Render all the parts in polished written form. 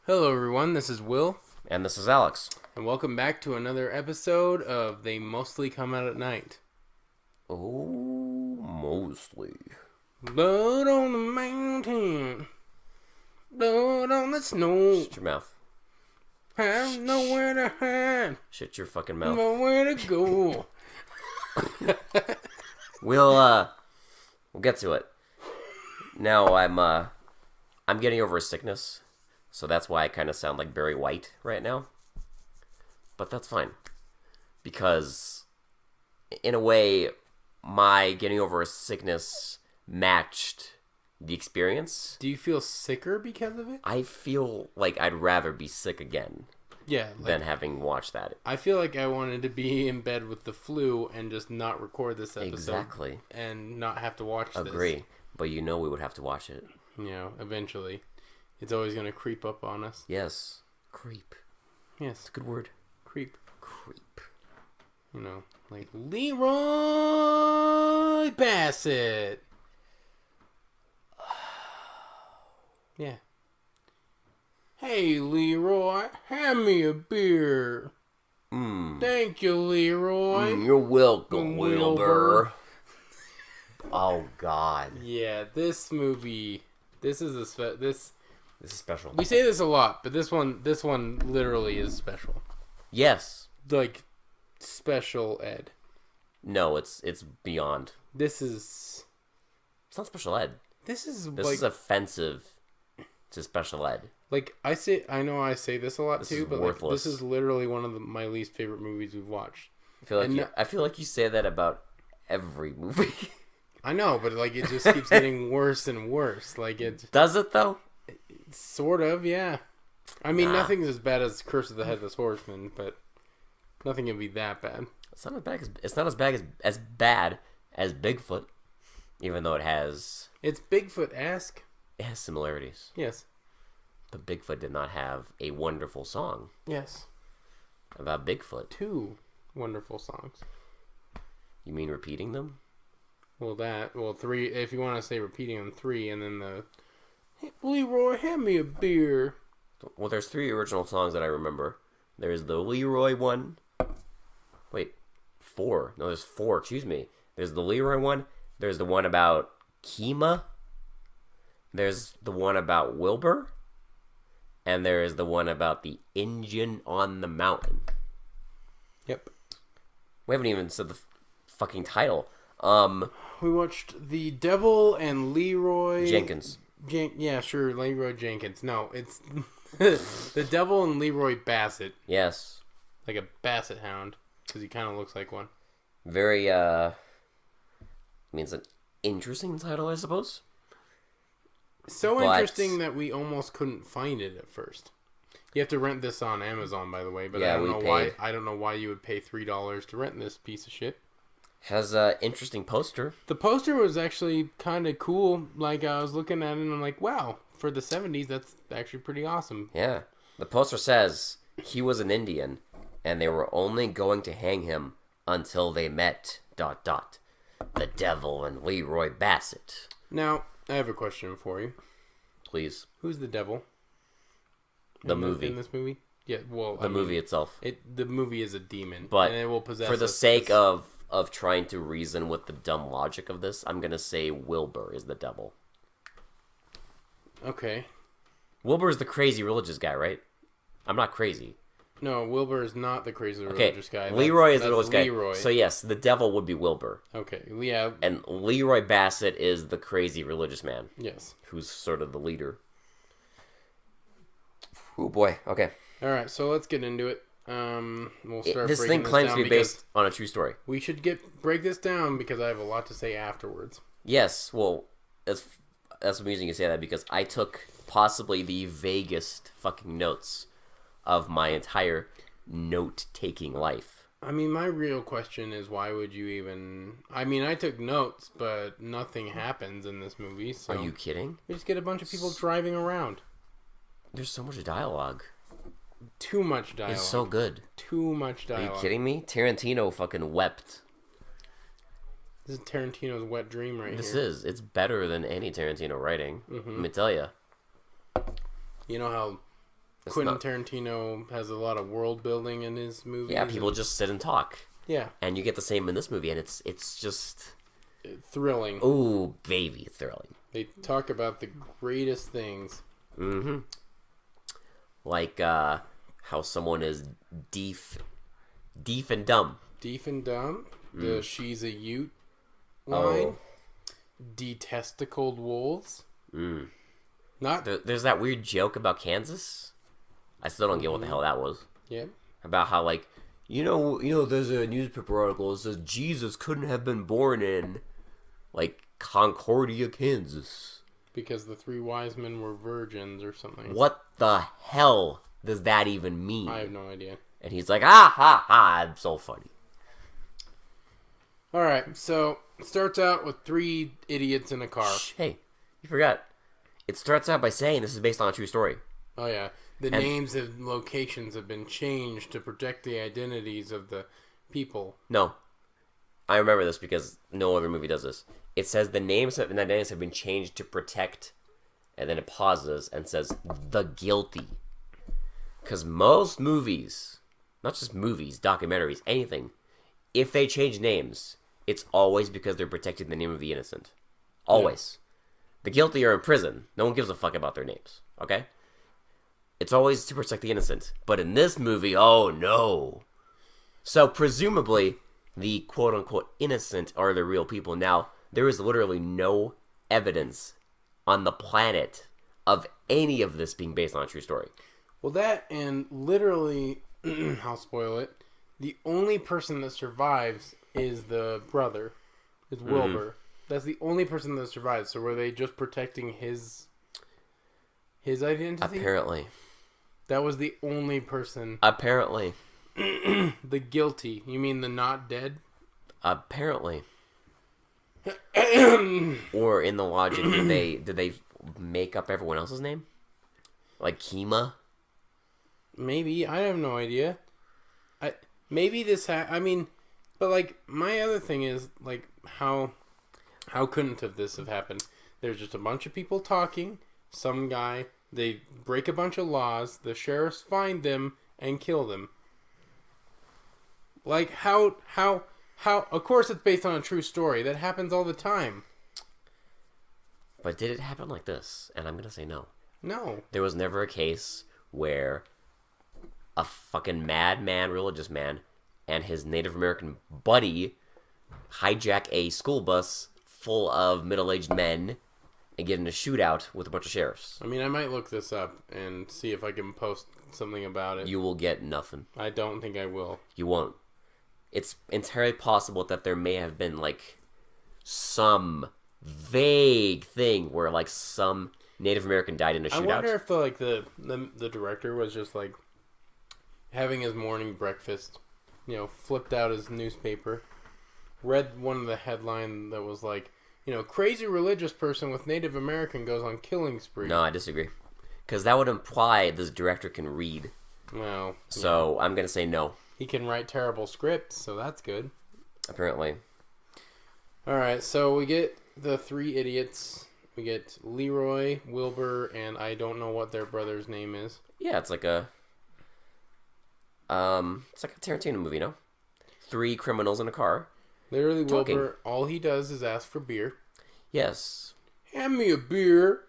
Hello, everyone. This is Will, And this is Alex. and welcome back to another episode of They Mostly Come Out at Night. Oh, mostly. Blood on the mountain, blood on the snow. Shut your mouth. Have nowhere to hide, Shut your fucking mouth. nowhere to go. We'll get to it. Now I'm getting over a sickness, so that's why I kind of sound like Barry White right now. But that's fine, because in a way, my getting over a sickness matched the experience. Do you feel sicker because of it? I feel like I'd rather be sick again Yeah. than having watched that. I feel like I wanted to be in bed with the flu and just not record this episode. Exactly. And not have to watch this. Agree. But you know we would have to watch it. You know, eventually. It's always going to creep up on us. Yes. Creep. Yes. It's a good word. Creep. Creep. You know, like Leroy Bassett. Yeah. Hey, Leroy, hand me a beer. Thank you, Leroy. You're welcome, Wilbur. Wilbur. Oh, God. Yeah, this movie. This is this. This is special. We say this a lot, but this one literally is special. Yes. Like, special ed. No, it's beyond. This is. It's not special ed. This is This like is offensive to special ed. Like, I know I say this a lot This too, is but worthless. like, this is literally one of my least favorite movies we've watched. I feel like you say that about every movie. I know, but like, it just keeps getting worse and worse. Like, it Does it though? sort of, yeah. I mean, Nah. nothing's as bad as Curse of the Headless Horseman, but nothing can be that bad. It's not as bad as Bigfoot, even though it has It's Bigfoot-esque. similarities. Yes. But Bigfoot did not have a wonderful song Yes. about Bigfoot. 2 wonderful songs. You mean repeating them? Well, 3, if you want to say repeating them, 3, and then hey, Leroy, hand me a beer. Well, there's 3 original songs that I remember. There's the Leroy one. Wait, 4. No, there's 4. Excuse me. There's the Leroy one. There's the one about Kima. There's the one about Wilbur. And there is the one about the engine on the mountain. Yep. We haven't even said the fucking title. We watched The Devil and Leroy Jenkins. Yeah, sure, Leroy Jenkins. No, it's The Devil and Leroy Bassett, Yes. like a basset hound, because he kind of looks like one. Very, means an interesting title, I suppose. So But- interesting that we almost couldn't find it at first. You have to rent this on Amazon, by the way, but Yeah, I don't we know paid. why. I don't know why you would pay $3 to rent this piece of shit. Has a interesting poster. The poster was actually kind of cool. Like, I was looking at it and I'm like, wow, for the 70s, that's actually pretty awesome. Yeah. The poster says he was an Indian, and they were only going to hang him until they met ... the devil and Leroy Bassett. Now, I have a question for you. Please. Who's the devil? The movie. In this movie? Yeah, well, The movie itself. The movie is a demon, But and it will possess for the us. sake of trying to reason with the dumb logic of this, I'm going to say Wilbur is the devil. Okay. Wilbur is the crazy religious guy, right? I'm not crazy. No, Wilbur is not the crazy Okay, religious guy. Leroy is the religious Leroy. guy. So yes, the devil would be Wilbur. Okay, yeah, And Leroy Bassett is the crazy religious man, yes. who's sort of the leader. Oh boy, okay. All right, so let's get into it. We'll start. This breaking thing claims down to be because based on a true story. We should break this down because I have a lot to say afterwards. Yes, well, that's amusing you say that because I took possibly the vaguest fucking notes of my entire note-taking life. I mean, my real question is, why would you even... I mean, I took notes, but nothing happens in this movie, so... Are you kidding? We just get a bunch of people driving around. There's so much dialogue. Too much dialogue. It's so good. Too much Are dialogue. you kidding me? Tarantino fucking wept. This is Tarantino's wet dream right This here. is. It's better than any Tarantino writing. Let me tell you. You know how Quentin Tarantino has a lot of world building in his movies. Yeah, people just sit and talk. Yeah. And you get the same in this movie, and it's just... thrilling. Ooh, baby, thrilling. They talk about the greatest things. Mm-hmm. Like, how someone is deaf and dumb. Deaf and dumb. The she's a Ute line. Oh. Detesticled wolves. Mm. Not... There's that weird joke about Kansas. I still don't get what the hell that was. Yeah. About how, like, you know, there's a newspaper article that says Jesus couldn't have been born in, like, Concordia, Kansas. Because the 3 wise men were virgins or something. What the hell does that even mean? I have no idea. And he's like, ha ha, I'm so funny. Alright, so it starts out with 3 idiots in a car. Shh, hey, you forgot. It starts out by saying this is based on a true story. Oh, yeah. The names and locations have been changed to protect the identities of the people. No. I remember this because no other movie does this. It says the names and identities have been changed to protect, and then it pauses and says, the guilty. Because most movies, not just movies, documentaries, anything, if they change names, it's always because they're protecting the name of the innocent. Always. Yeah. The guilty are in prison. No one gives a fuck about their names. Okay? It's always to protect the innocent. But in this movie, oh no. So presumably, the quote-unquote innocent are the real people. Now, there is literally no evidence on the planet of any of this being based on a true story. Well, that and literally, I'll spoil it, the only person that survives is the brother. Is Wilbur. Mm-hmm. That's the only person that survives. So were they just protecting his identity? Apparently. That was the only person. Apparently. The guilty. You mean the not dead? Apparently. Or in the logic, did they make up everyone else's name? Like Kima? Maybe. I have no idea. Maybe this I mean, but like my other thing is like how couldn't this have happened? There's just a bunch of people talking, some guy, they break a bunch of laws, the sheriffs find them and kill them. Like how of course it's based on a true story. That happens all the time. But did it happen like this? And I'm going to say no. No. There was never a case where a fucking madman, religious man, and his Native American buddy hijack a school bus full of middle-aged men and get in a shootout with a bunch of sheriffs. I mean, I might look this up and see if I can post something about it. You will get nothing. I don't think I will. You won't. It's entirely possible that there may have been, like, some vague thing where, like, some Native American died in a shootout. I wonder if, like, the director was just, like, having his morning breakfast, you know, flipped out his newspaper, read one of the headline that was like, you know, crazy religious person with Native American goes on killing spree. No, I disagree. Because that would imply this director can read. Well, so yeah. I'm going to say no. He can write terrible scripts, so that's good. Apparently. Alright, so we get the 3 idiots. We get Leroy, Wilbur, and I don't know what their brother's name is. Yeah, it's like a... it's like a Tarantino movie, no? 3 criminals in a car. Literally, talking. Wilbur, all he does is ask for beer. Yes. Hand me a beer.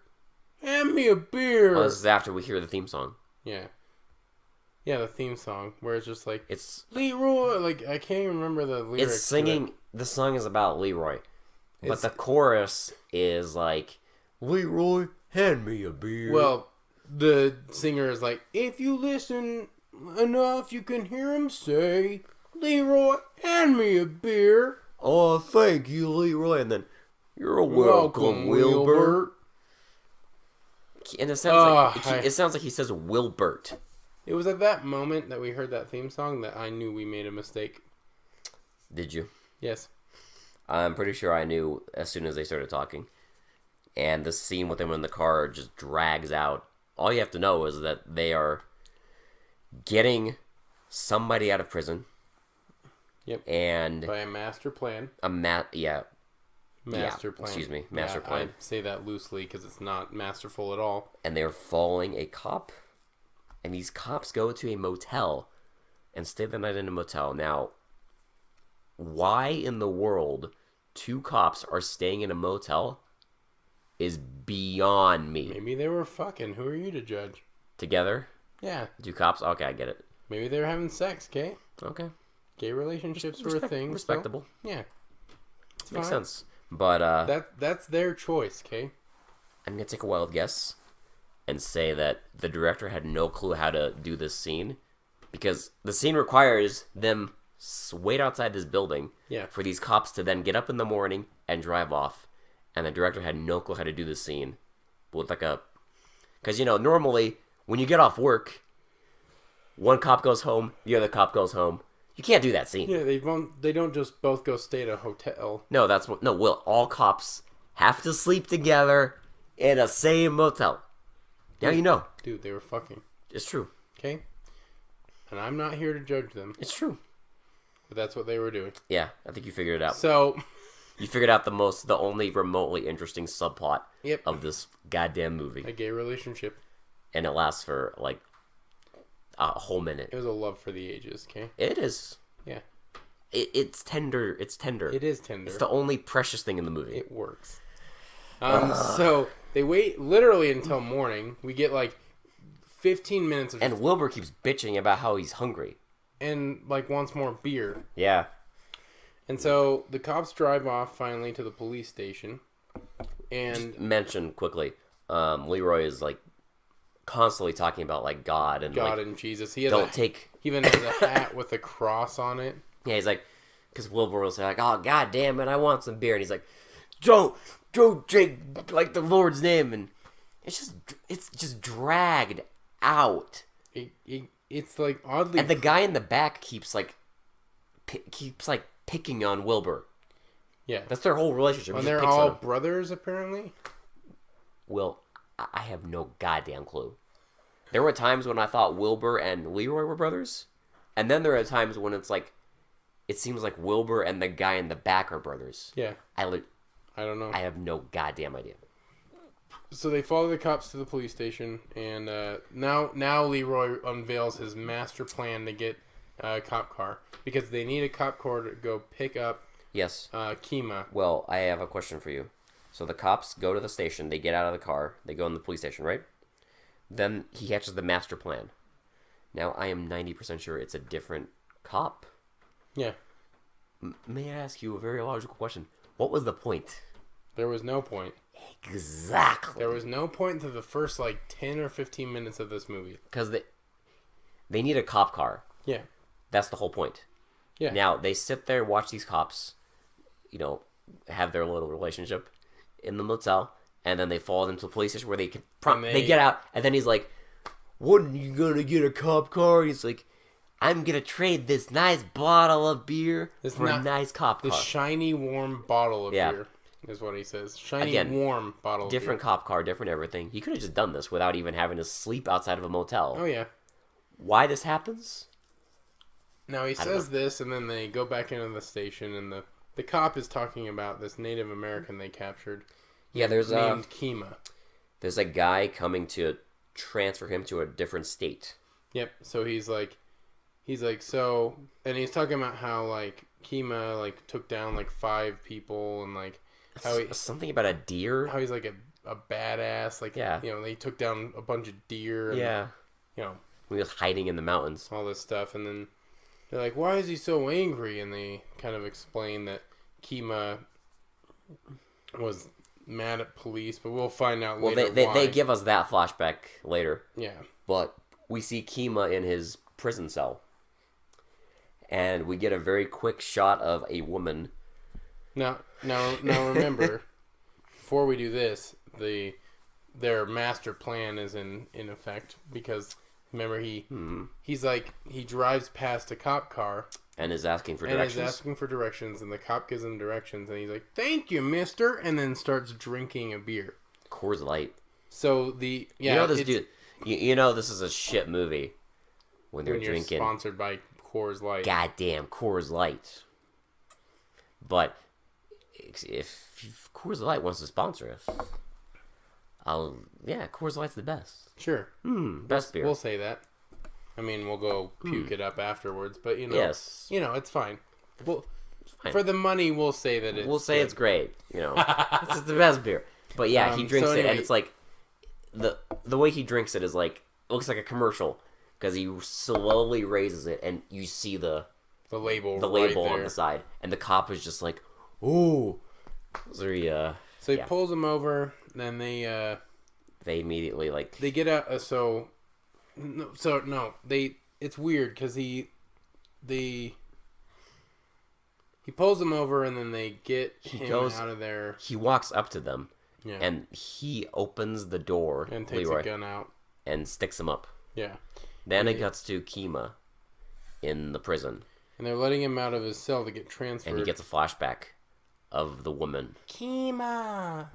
Hand me a beer. Well, this is after we hear the theme song. Yeah. Yeah, the theme song, where it's just like, it's Leroy, like, I can't even remember the lyrics. It's singing, the song is about Leroy. But the chorus is like, Leroy, hand me a beer. Well, the singer is like, if you listen enough, you can hear him say, Leroy, hand me a beer. Oh, thank you, Leroy. And then, you're welcome, Wilbur. And it sounds it sounds like he says Wilbert. It was at that moment that we heard that theme song that I knew we made a mistake. Did you? Yes. I'm pretty sure I knew as soon as they started talking. And the scene with them in the car just drags out. All you have to know is that they are getting somebody out of prison. Yep. And by a master plan. Master plan. Excuse me. Master plan. I say that loosely because it's not masterful at all. And they're following a cop. and these cops go to a motel and stay the night in a motel. Now, why in the world 2 cops are staying in a motel is beyond me. Maybe they were fucking. Who are you to judge? Together? Yeah. 2 cops? Okay, I get it. Maybe they were having sex, okay? Okay. Gay relationships were a thing. Respectable. So, yeah. Makes sense. But that's their choice, okay? I'm going to take a wild guess and say that the director had no clue how to do this scene, because the scene requires them wait outside this building for these cops to then get up in the morning and drive off, and the director had no clue how to do this scene with like a... Because, normally when you get off work, one cop goes home, the other cop goes home. You can't do that scene. Yeah, they don't just both go stay at a hotel. No, Will, all cops have to sleep together in a same motel. Now you know. Dude, they were fucking. It's true. Okay? And I'm not here to judge them. It's true. But that's what they were doing. Yeah, I think you figured it out. So... You figured out the only remotely interesting subplot Yep. of this goddamn movie. A gay relationship. And it lasts for, like, a whole minute. It was a love for the ages, okay? It is. Yeah. It's tender. It's tender. It is tender. It's the only precious thing in the movie. It works. So they wait literally until morning. We get like 15 minutes of... And Wilbur keeps bitching about how he's hungry. And like wants more beer. Yeah. And so the cops drive off finally to the police station. And... Just mention quickly, Leroy is like constantly talking about like God and Jesus. He has he even has a hat with a cross on it. Yeah, he's like, because Wilbur will say like, "Oh God damn it, I want some beer," and he's like, "Don't drink like the Lord's name," and it's just dragged out. It's like oddly, and the guy in the back keeps picking on Wilbur. Yeah, that's their whole relationship. And they're all brothers, apparently. Will, I have no goddamn clue. There were times when I thought Wilbur and Leroy were brothers, and then there are times when it's like, it seems like Wilbur and the guy in the back are brothers. Yeah. I don't know. I have no goddamn idea. So they follow the cops to the police station, and now Leroy unveils his master plan to get a cop car, because they need a cop car to go pick up Kima. Well, I have a question for you. So the cops go to the station, they get out of the car, they go in the police station, right? Then he hatches the master plan. Now, I am 90% sure it's a different cop. Yeah. May I ask you a very logical question? What was the point? There was no point. Exactly. There was no point to the first, 10 or 15 minutes of this movie. Because they need a cop car. Yeah. That's the whole point. Yeah. Now, they sit there, watch these cops, have their little relationship in the motel, and then they fall into the police station where they can they get out, and then he's like, "What are you gonna get a cop car?" He's like, "I'm gonna trade this nice bottle of beer for a nice cop car." This shiny, warm bottle of beer is what he says. Shiny, warm bottle of beer. Different cop car, different everything. He could have just done this without even having to sleep outside of a motel. Oh, yeah. Why this happens? Now, he says this, and then they go back into the station, and the cop is talking about this Native American they captured. Yeah, named Kima. There's a guy coming to transfer him to a different state. Yep. So he's like, so, and he's talking about how Kima took down 5 people, and how he something about a deer. How he's a badass. They took down a bunch of deer. And, he was hiding in the mountains. All this stuff, and then they're like, "Why is he so angry?" And they kind of explain that Kima was mad at police, but we'll find out later why. They give us that flashback later. Yeah. But we see Kima in his prison cell. And we get a very quick shot of a woman. Now remember, before we do this, their master plan is in effect, because remember he drives past a cop car and is asking for directions. And the cop gives him directions, and he's like, "Thank you, mister," and then starts drinking a beer. Coors Light. So this dude. This is a shit movie when they're drinking. Sponsored by Coors Light. Goddamn Coors Light. But if Coors Light wants to sponsor us, Coors Light's the best. Sure. Best beer. We'll say that. I mean, we'll go puke it up afterwards, but Yes. It's fine. Well, fine. for the money, we'll say that it's. We'll say it's great. This is the best beer. But yeah, he drinks it, and it's like the way he drinks it is like it looks like a commercial because he slowly raises it, and you see the label on the side, and the cop is just like, "Ooh." So he pulls him over. Then they immediately like they get out. It's weird because he pulls him over, and then they get him out of there. He walks up to them, and he opens the door and takes a gun out and sticks him up. Yeah. Then it cuts to Kima in the prison, and they're letting him out of his cell to get transferred. And he gets a flashback of the woman. Kima.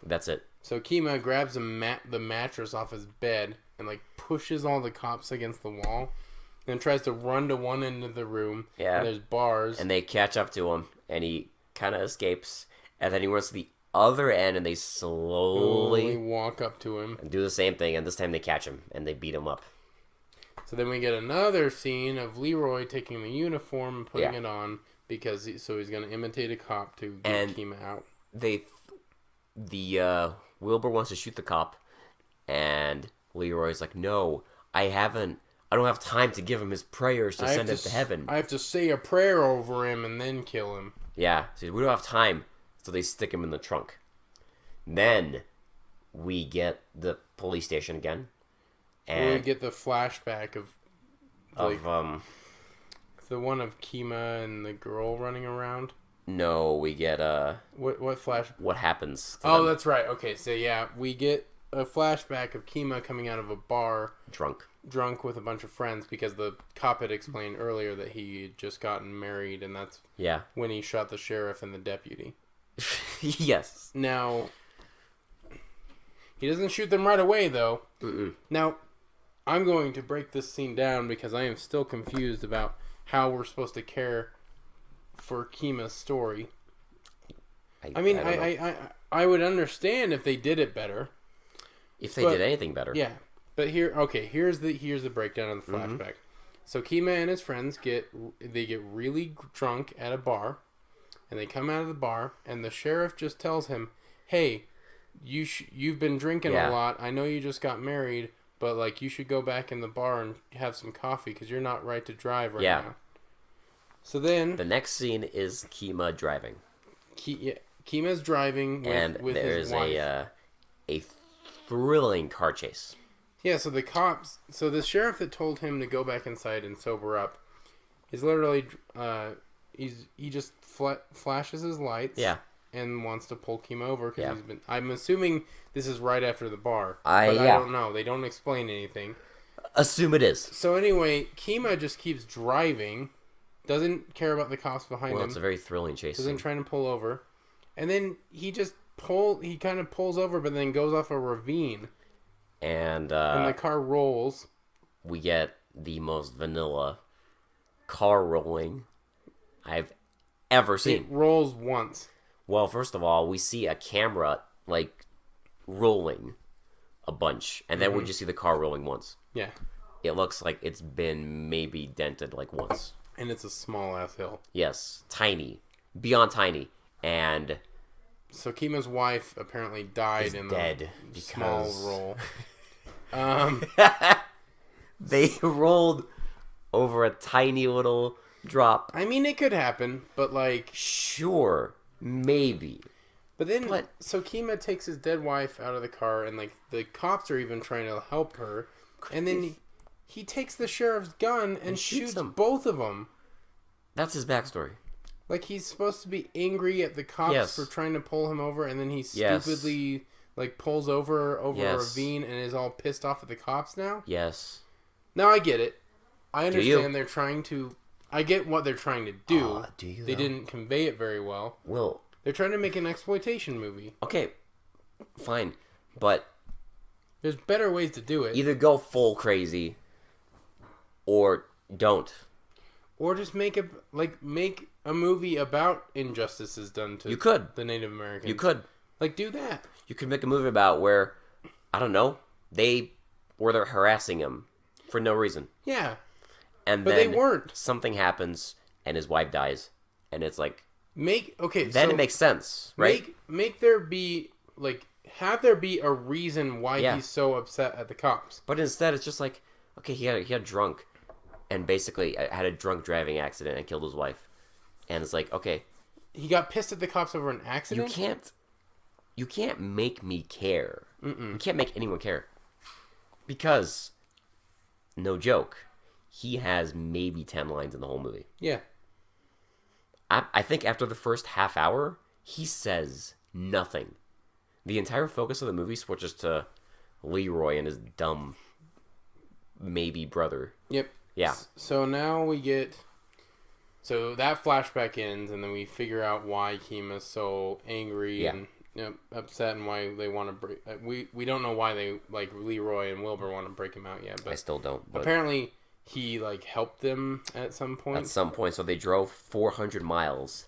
That's it. So Kima grabs the mattress off his bed and like pushes all the cops against the wall, and then tries to run to one end of the room. Yeah. And there's bars. And they catch up to him, and he kind of escapes. And then he runs to the other end, and they slowly walk up to him and do the same thing. And this time they catch him and they beat him up. So then we get another scene of Leroy taking the uniform and putting it on because he's going to imitate a cop to get Kima out. Wilbur wants to shoot the cop, and Leroy's like, "No, I don't have time to give him his prayers to send him to heaven. I have to say a prayer over him and then kill him." Yeah, so we don't have time, so they stick him in the trunk. Then we get the police station again, and we get the flashback of the one of Kima and the girl running around. No, we get what flash? What happens? Oh, that's right. Okay, so yeah, we get a flashback of Kima coming out of a bar, drunk with a bunch of friends because the cop had explained earlier that he had just gotten married, and that's when he shot the sheriff and the deputy. Yes. Now, he doesn't shoot them right away though. Mm-mm. Now, I'm going to break this scene down because I am still confused about how we're supposed to care for Kima's story. I would understand if they did it better. If they did anything better. Yeah. But here's the breakdown of the flashback. Mm-hmm. So Kima and his friends get really drunk at a bar, and they come out of the bar, and the sheriff just tells him, "Hey, you've been drinking a lot. I know you just got married, but like you should go back in the bar and have some coffee because you're not right to drive right now." So then the next scene is Kima driving. Kima's driving with his wife. And there's a thrilling car chase. Yeah, so the sheriff that told him to go back inside and sober up is literally he just flashes his lights and wants to pull Kima over because I'm assuming this is right after the bar. I don't know. They don't explain anything. Assume it is. So anyway, Kima just keeps driving. Doesn't care about the cops behind him. Well, it's a very thrilling chase. Doesn't try to pull over. And then he kind of pulls over, but then goes off a ravine. And the car rolls. We get the most vanilla car rolling I've ever seen. It rolls once. Well, first of all, we see a camera, like, rolling a bunch. And then we just see the car rolling once. Yeah. It looks like it's been maybe dented, like, once. And it's a small-ass hill. Yes. Tiny. Beyond tiny. And so Kima's wife apparently died in the small roll. They rolled over a tiny little drop. I mean, it could happen, but like... Sure. Maybe. But then, so Kima takes his dead wife out of the car, and like the cops are even trying to help her. And then he takes the sheriff's gun and shoots both of them. That's his backstory. Like, he's supposed to be angry at the cops for trying to pull him over, and then he stupidly, like, pulls over a ravine and is all pissed off at the cops now? Yes. Now, I get it. I understand they're trying to... I get what they're trying to do. Do you, They didn't convey it very well. Well... They're trying to make an exploitation movie. Okay. Fine. But... There's better ways to do it. Either go full crazy, or don't. Or just make a movie about injustices done to the Native Americans. You could. Like, do that. You could make a movie about where, I don't know, they where they're harassing him for no reason. Yeah. And But then they weren't. something happens and his wife dies. And it's like, Then it makes sense, right? Make there be, like, have there be a reason why he's so upset at the cops. But instead, it's just like, okay, he got drunk and basically had a drunk driving accident and killed his wife. And it's like, okay. He got pissed at the cops over an accident? You can't make me care. You can't make anyone care. Because, no joke, he has maybe 10 lines in the whole movie. Yeah. I think after the first half hour, he says nothing. The entire focus of the movie switches to Leroy and his dumb maybe brother. Yep. Yeah. So now we get... So that flashback ends, and then we figure out why Kima's so angry and upset, and why they want to break... We don't know why they, like, Leroy and Wilbur want to break him out yet, but... I still don't. But apparently, he, like, helped them at some point. At some point, so they drove 400 miles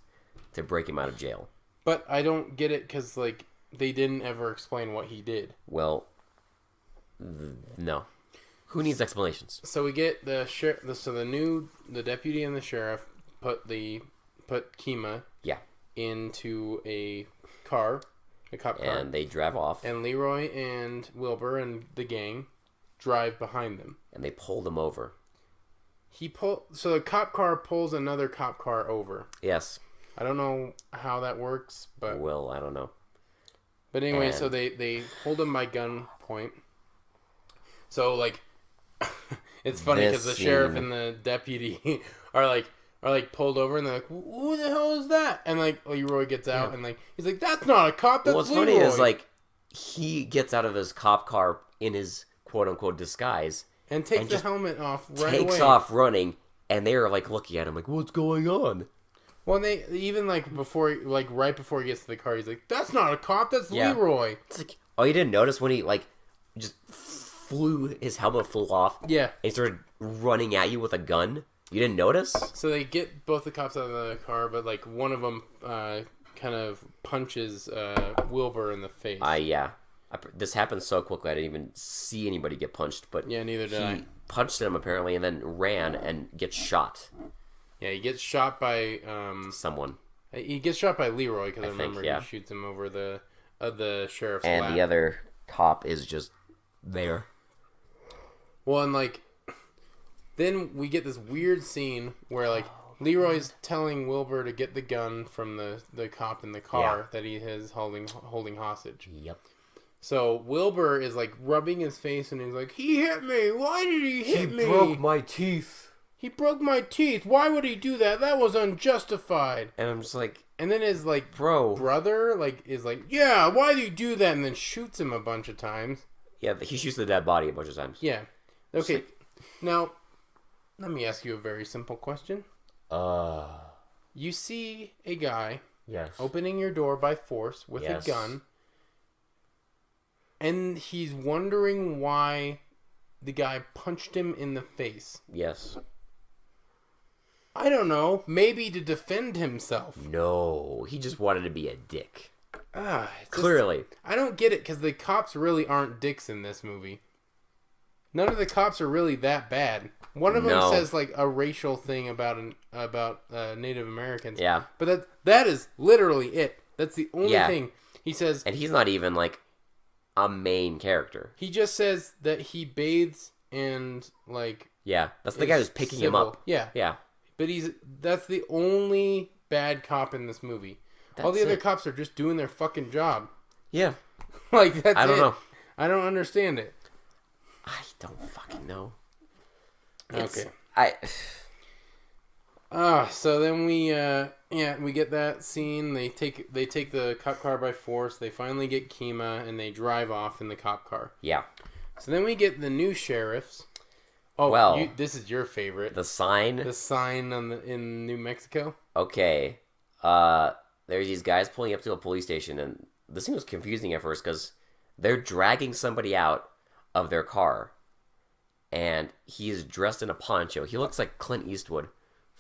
to break him out of jail. But I don't get it, because, like, they didn't ever explain what he did. Well, no. Who needs explanations? So we get the deputy and the sheriff put Kima into a car, a cop car, and they drive off. And Leroy and Wilbur and the gang drive behind them, and they pull them over. So the cop car pulls another cop car over. Yes. I don't know how that works, but I don't know. But anyway, so they hold him by gunpoint. So, like, it's funny because the sheriff and the deputy are pulled over, and they're like, "Who the hell is that?" And like Leroy gets out, and like he's like, "That's not a cop. That's Leroy." What's funny is like he gets out of his cop car in his quote unquote disguise and takes the helmet off right away. Takes off running, and they are like looking at him like, "What's going on?" Well, they even right before he gets to the car, he's like, "That's not a cop. That's Leroy." It's like, oh, you didn't notice when he like just his helmet flew off? Yeah. And he started running at you with a gun. You didn't notice? So they get both the cops out of the car, but like one of them kind of punches Wilbur in the face. This happened so quickly I didn't even see anybody get punched. But yeah, neither did I. He punched him apparently, and then ran and gets shot. Yeah, he gets shot by someone. He gets shot by Leroy because I remember he shoots him over the sheriff's lap. And the other cop is just there. Well, and like, then we get this weird scene where like Leroy's telling Wilbur to get the gun from the cop in the car that he is holding hostage. Yep. So Wilbur is like rubbing his face and he's like, "He hit me. Why did he hit me? He broke my teeth. He broke my teeth. Why would he do that? That was unjustified." And I'm just like, and then his like brother is like, "Yeah, why do you do that?" And then shoots him a bunch of times. Yeah, he shoots the dead body a bunch of times. Yeah. Okay. Now, let me ask you a very simple question. You see a guy opening your door by force with a gun, and he's wondering why the guy punched him in the face. Yes. I don't know. Maybe to defend himself. No, he just wanted to be a dick. Clearly. I don't get it, because the cops really aren't dicks in this movie. None of the cops are really that bad. One of them says like a racial thing about Native Americans. Yeah. But that is literally it. That's the only thing he says. And he's not even like a main character. He just says that he bathes and like... Yeah, that's the guy who's picking him up. Yeah. Yeah. But that's the only bad cop in this movie. All the other cops are just doing their fucking job. Yeah. Like, that's it. I don't know. I don't understand it. I don't fucking know. Okay. So then we get that scene. They take the cop car by force. They finally get Kima, and they drive off in the cop car. Yeah. So then we get the new sheriffs. Oh, well, this is your favorite. The sign? The sign in New Mexico? Okay. There's these guys pulling up to a police station, and this thing was confusing at first because they're dragging somebody out of their car, and he is dressed in a poncho. He looks like Clint Eastwood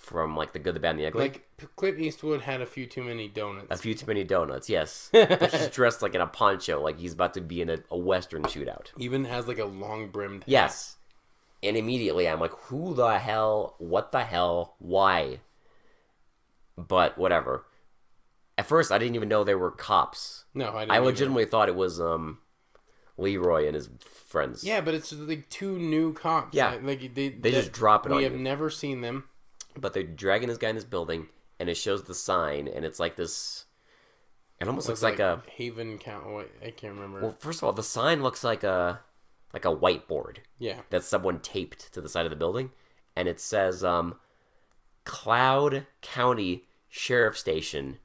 from like The Good, the Bad, and the Ugly. Like Clint Eastwood had a few too many donuts. A few too many donuts, yes. But he's dressed like in a poncho, like he's about to be in a Western shootout. Even has like a long brimmed hat. Yes. And immediately I'm like, who the hell? What the hell? Why? But whatever. At first, I didn't even know they were cops. No, I legitimately thought it was Leroy and his friends. Yeah, but it's just like two new cops. Yeah. Like They just drop it on you. We have never seen them. But they're dragging this guy in this building, and it shows the sign, and it's like this. It almost looks like a Haven Count. Oh, I can't remember. Well, first of all, the sign looks like a whiteboard. Yeah. That someone taped to the side of the building, and it says Cloud County Sheriff Station,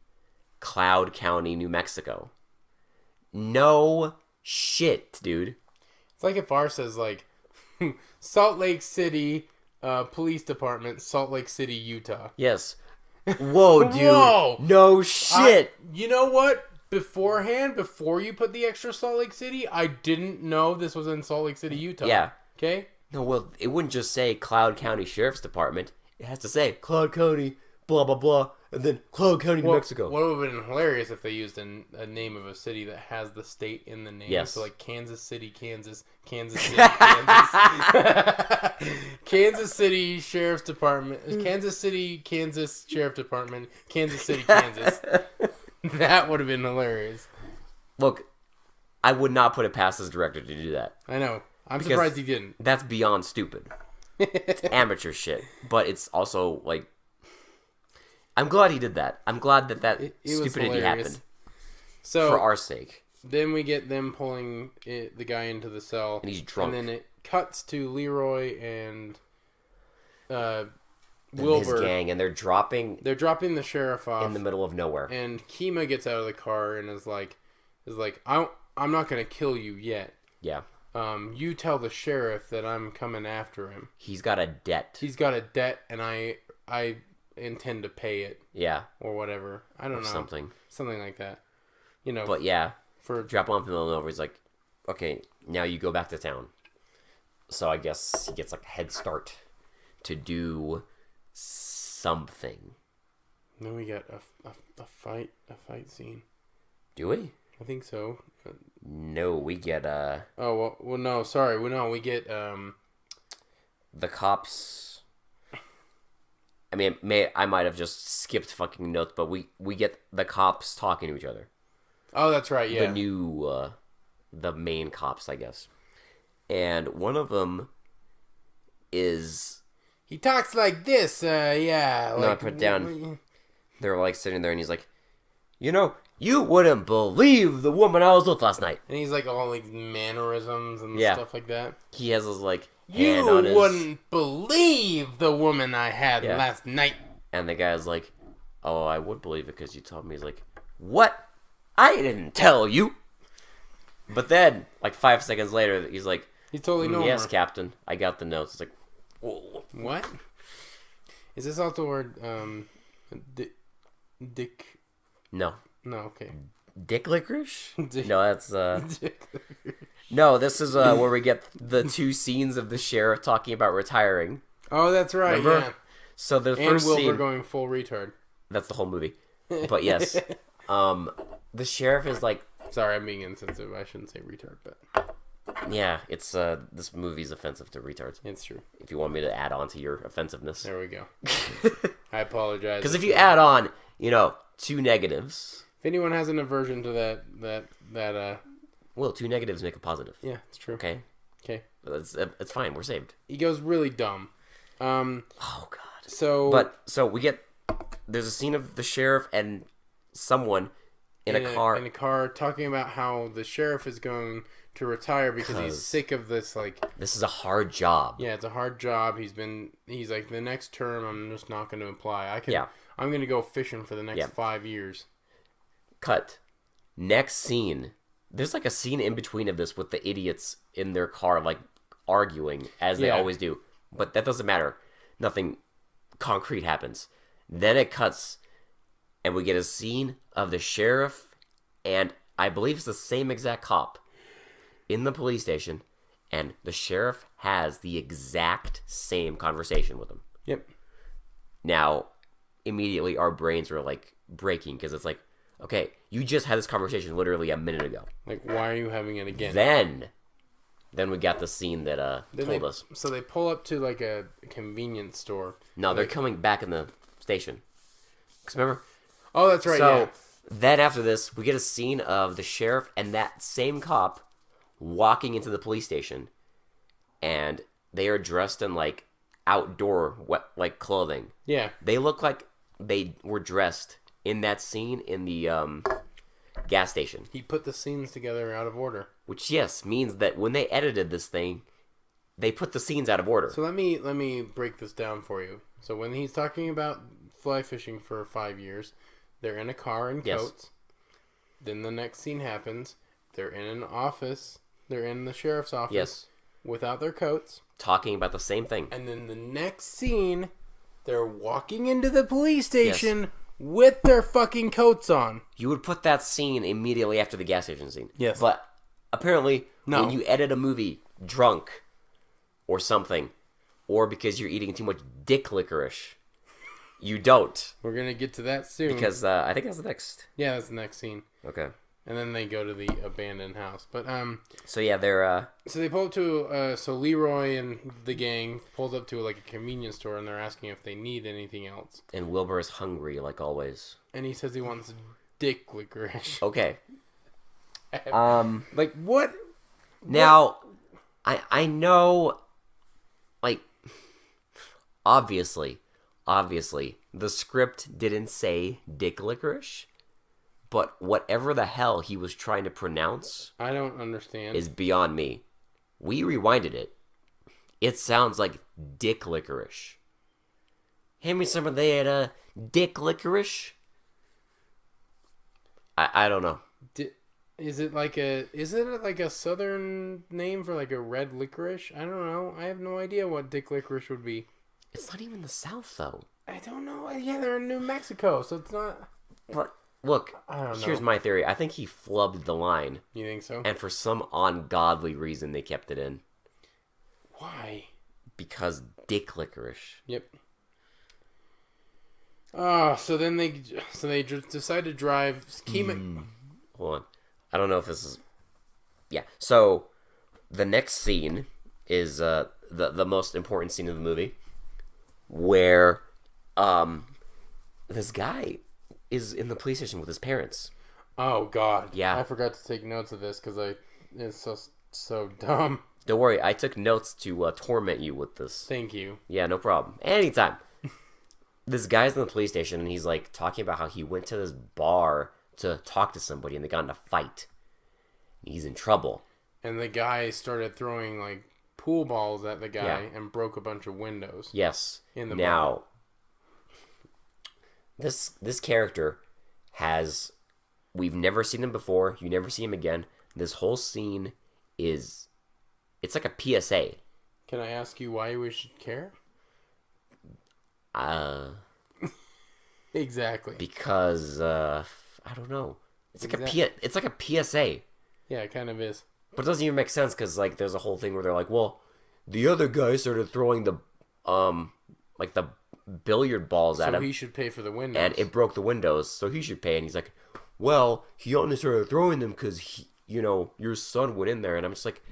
Cloud County, New Mexico. No shit, dude. It's like if ours says like Salt Lake City Police Department, Salt Lake City, Utah. Yes. Whoa, dude. Whoa. No shit. You know what? Beforehand, before you put the extra Salt Lake City, I didn't know this was in Salt Lake City, Utah. Yeah. Okay? No, well, it wouldn't just say Cloud County Sheriff's Department. It has to say Cloud County, blah, blah, blah, and then Cloud County, New Mexico. What would have been hilarious if they used a name of a city that has the state in the name. Yes. So like Kansas City, Kansas, Kansas City, Kansas. Kansas City Sheriff's Department, Kansas City, Kansas Sheriff Department, Kansas City, Kansas. That would have been hilarious. Look, I would not put it past this director to do that. I know. I'm surprised he didn't. That's beyond stupid. It's amateur shit. But it's also, like... I'm glad he did that. I'm glad that stupidity happened. So, for our sake. Then we get them pulling the guy into the cell. And he's drunk. And then it cuts to Leroy and Wilbur. His gang, and they're dropping the sheriff off in the middle of nowhere. And Kima gets out of the car and is like, I'm not gonna kill you yet. Yeah. You tell the sheriff that I'm coming after him. He's got a debt. He's got a debt, and I intend to pay it. Yeah. Or whatever. I don't know. Something like that. You know. But yeah, for drop him off in the middle of nowhere. He's like, okay, now you go back to town. So I guess he gets like a head start to do something. Then we got a fight scene. Do we? I think so. No, we get Oh well, no, sorry, we get the cops. I mean, I might have just skipped fucking notes, but we get the cops talking to each other. Oh, that's right. Yeah. The new, the main cops, I guess, and one of them is. He talks like this. Yeah. No, I put down. They're like sitting there, and he's like, you know, you wouldn't believe the woman I was with last night. And he's like all like mannerisms and stuff like that. He has his like hand on his... You wouldn't believe the woman I had last night. And the guy's like, oh, I would believe it because you told me. He's like, what? I didn't tell you. But then, like 5 seconds later, he's like, he's totally normal. Yes, Captain. I got the notes. It's like, whoa. What? Is this also where Dick? No. No, okay. Dick licorice? No, that's No, this is where we get the two scenes of the sheriff talking about retiring. Oh, that's right. Remember? Yeah. So the first Wilbur scene, going full retard. That's the whole movie. But yes, the sheriff is like. Sorry, I'm being insensitive. I shouldn't say retard, but. Yeah, it's this movie's offensive to retards. It's true. If you want me to add on to your offensiveness, there we go. I apologize. Because if you add on, two negatives. If anyone has an aversion to that. Well, two negatives make a positive. Yeah, it's true. Okay. It's fine. We're saved. He goes really dumb. Oh God. So we get. There's a scene of the sheriff and someone in a car talking about how the sheriff is going to retire because he's sick of this. Like, this is a hard job. Yeah, it's a hard job. He's like, the next term I'm just not going to apply. I'm going to go fishing for the next 5 years. Cut. Next scene. There's like a scene in between of this with the idiots in their car, like arguing as they always do. But that doesn't matter. Nothing concrete happens. Then it cuts, and we get a scene of the sheriff, and I believe it's the same exact cop in the police station, and the sheriff has the exact same conversation with him. Yep. Now, immediately our brains were like breaking because it's like, okay, you just had this conversation literally a minute ago. Like, why are you having it again? Then we got the scene that told us. So they pull up to like a convenience store. No, they're coming back in the station. Because remember? Oh, that's right. So yeah. then after this, we get a scene of the sheriff and that same cop walking into the police station, and they are dressed in like outdoor like clothing. Yeah. They look like they were dressed in that scene in the gas station. He put the scenes together out of order. Which, yes, means that when they edited this thing, they put the scenes out of order. So let me break this down for you. So when he's talking about fly fishing for 5 years, they're in a car in coats. Then the next scene happens. They're in an office. They're in the sheriff's office without their coats. Talking about the same thing. And then the next scene, they're walking into the police station with their fucking coats on. You would put that scene immediately after the gas station scene. Yes. But apparently, No. when you edit a movie drunk or something, or because you're eating too much dick licorice, you don't. We're going to get to that soon. Because I think that's the next. Yeah, that's the next scene. Okay. And then they go to the abandoned house. But So yeah, they're so they pull up to so Leroy and the gang pulls up to like a convenience store, and they're asking if they need anything else. and Wilbur is hungry like always. And he says he wants dick licorice. Okay. Like what? Now, I know, like, obviously, the script didn't say dick licorice, but whatever the hell he was trying to pronounce I don't understand. is beyond me. We rewinded it. It sounds like dick licorice. Hand me some of that dick licorice. I don't know. Is it like a southern name for like a red licorice? I don't know. I have no idea what dick licorice would be. It's not even the South, though. I don't know. Yeah, they're in New Mexico, so it's not. But look, I don't know. here's my theory. I think he flubbed the line, You think so? and for some ungodly reason, they kept it in. Why? Because dick licorice. Yep. So then they decide to drive. Hold on. I don't know if this is... Yeah. So, the next scene is the most important scene of the movie, where this guy is in the police station with his parents. Oh God. Yeah. I forgot to take notes of this because it's so dumb. Don't worry, I took notes to torment you with this. Thank you. Yeah, no problem. Anytime. This guy's in the police station, and he's like talking about how he went to this bar to talk to somebody, and they got in a fight. He's in trouble. And the guy started throwing like pool balls at the guy and broke a bunch of windows. Yes. In the now, this character has... We've never seen him before. You never see him again. This whole scene is... It's like a PSA. Can I ask you why we should care? Exactly. Because I don't know. It's like a PSA. Yeah, it kind of is. But it doesn't even make sense because like there's a whole thing where they're like, well, the other guy started throwing the like the billiard balls at him. So he should pay for the windows. And it broke the windows, so he should pay. And he's like, well, he only started throwing them because your son went in there. And I'm just like,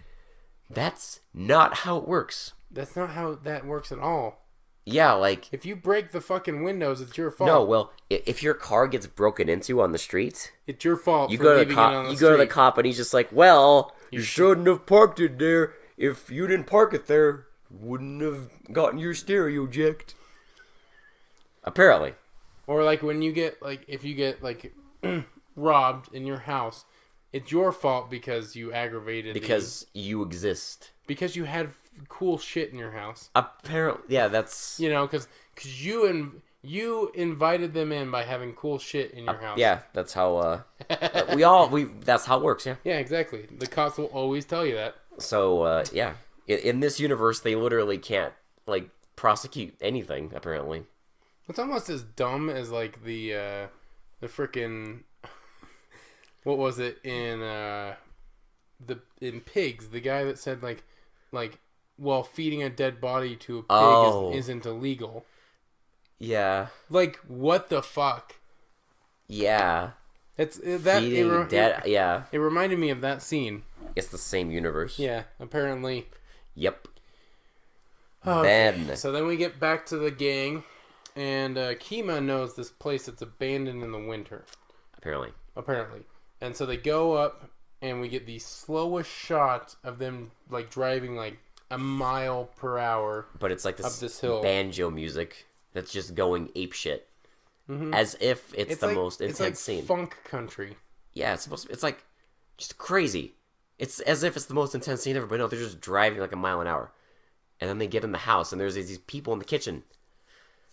that's not how it works. That's not how that works at all. Yeah, like... If you break the fucking windows, it's your fault. No, well, if your car gets broken into on the street... It's your fault you for go to leaving the cop, it on the You street. go to the cop, and he's just like, well, you shouldn't have parked it there. If you didn't park it there, wouldn't have gotten your stereo jacked. Apparently. Or like when you get, like, if you get, like, robbed in your house, it's your fault because you aggravated Because you exist. Because you had cool shit in your house. Apparently, yeah, that's... Because you invited them in by having cool shit in your house. Yeah, that's how, that's how it works, yeah. Yeah, exactly. The cops will always tell you that. So, yeah. In this universe, they literally can't, like, prosecute anything, apparently. It's almost as dumb as, like, the frickin'... What was it in Pigs? The guy that said, like, well, feeding a dead body to a pig isn't illegal. Yeah. Like, what the fuck? Yeah. Feeding dead. Yeah. It reminded me of that scene. It's the same universe. Yeah, apparently. Yep. Okay. So then we get back to the gang, and Kima knows this place that's abandoned in the winter. Apparently. And so they go up, and we get the slowest shot of them like driving like a mile per hour. But it's like this hill. Banjo music that's just going apeshit. As if it's the most intense scene. Funk country. Yeah, it's like just crazy. It's as if it's the most intense scene ever, but no, they're just driving like a mile an hour. And then they get in the house, and there's these people in the kitchen.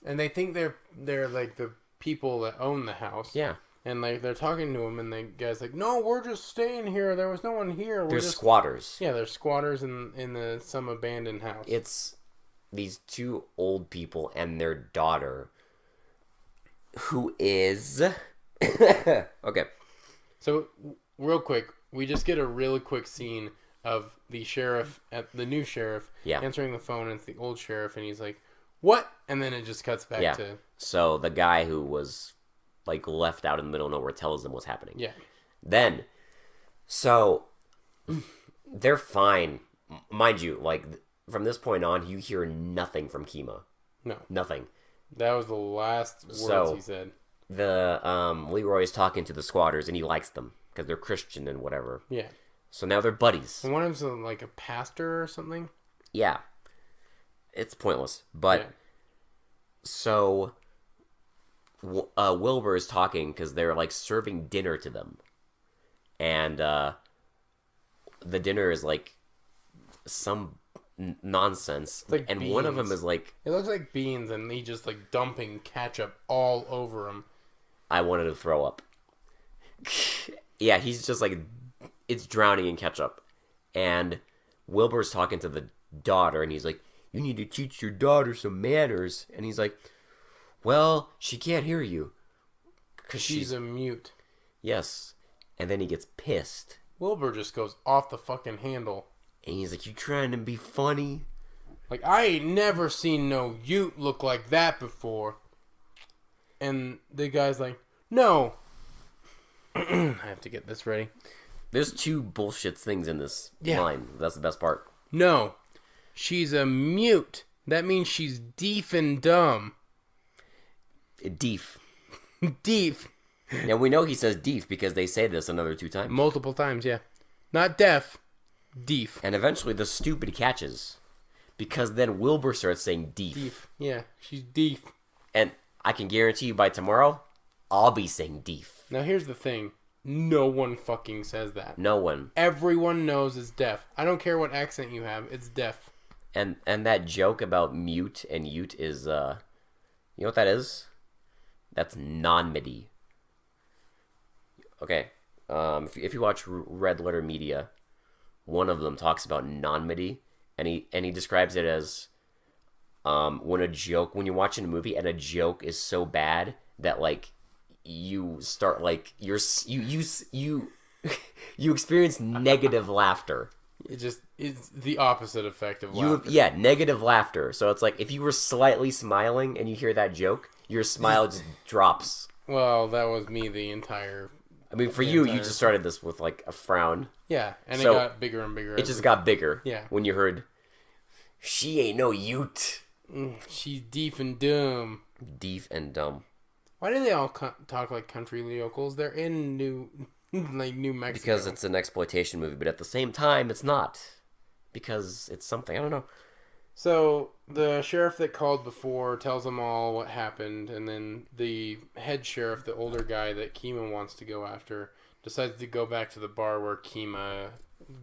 And they think they're like the people that own the house. Yeah. And like they're talking to him, and the guy's like, "No, we're just staying here. There was no one here. They're squatters." Yeah, they're squatters in some abandoned house. It's these two old people and their daughter, who is okay. So real quick, we just get a really quick scene of the new sheriff, answering the phone, and it's the old sheriff, and he's like, "What?" And then it just cuts back to. So the guy who was like left out in the middle of nowhere tells them what's happening. Yeah. Then, so they're fine, mind you. Like from this point on, you hear nothing from Kima. No, nothing. That was the last words he said. The Leroy is talking to the squatters, and he likes them because they're Christian and whatever. Yeah. So now they're buddies. And one of them's like a pastor or something. Yeah. It's pointless, but so. Wilbur is talking because they're like serving dinner to them, and the dinner is like some nonsense, like and beans. One of them is like, it looks like beans, and he just like dumping ketchup all over him. I wanted to throw up. Yeah, he's just like, it's drowning in ketchup, and Wilbur's talking to the daughter, and he's like, "You need to teach your daughter some manners," and he's like, "Well, she can't hear you. Because she's a mute." Yes. And then he gets pissed. Wilbur just goes off the fucking handle. And he's like, "You trying to be funny?" Like, I ain't never seen no Ute look like that before. And the guy's like, "No." I have to get this ready. There's two bullshit things in this line. That's the best part. "No. She's a mute. That means she's deaf and dumb." Deef. Deef. Now we know he says deef because they say this another 2 times. Multiple times, yeah. Not deaf. Deef. And eventually the stupid catches. Because then Wilbur starts saying deef. Deef. Yeah, she's deef. And I can guarantee you by tomorrow, I'll be saying deef. Now here's the thing. No one fucking says that. No one. Everyone knows it's deaf. I don't care what accent you have, it's deaf. And that joke about mute and ute is, you know what that is? That's non-MIDI. Okay. If you watch Red Letter Media, one of them talks about non-MIDI, and he describes it as when you're watching a movie and a joke is so bad that like you start like you experience negative laughter. It's the opposite effect of laughter. Yeah, negative laughter. So it's like if you were slightly smiling and you hear that joke, your smile just drops. Well, that was me the entire... I mean, for you just started this with like a frown. Yeah, and so it got bigger and bigger. It just got bigger. Yeah. When you heard, "She ain't no ute." She's deaf and dumb. Deaf and dumb. Why do they all talk like country locals? They're in New Mexico. Because it's an exploitation movie, but at the same time, it's not. Because it's something, I don't know. So, the sheriff that called before tells them all what happened, and then the head sheriff, the older guy that Kima wants to go after, decides to go back to the bar where Kima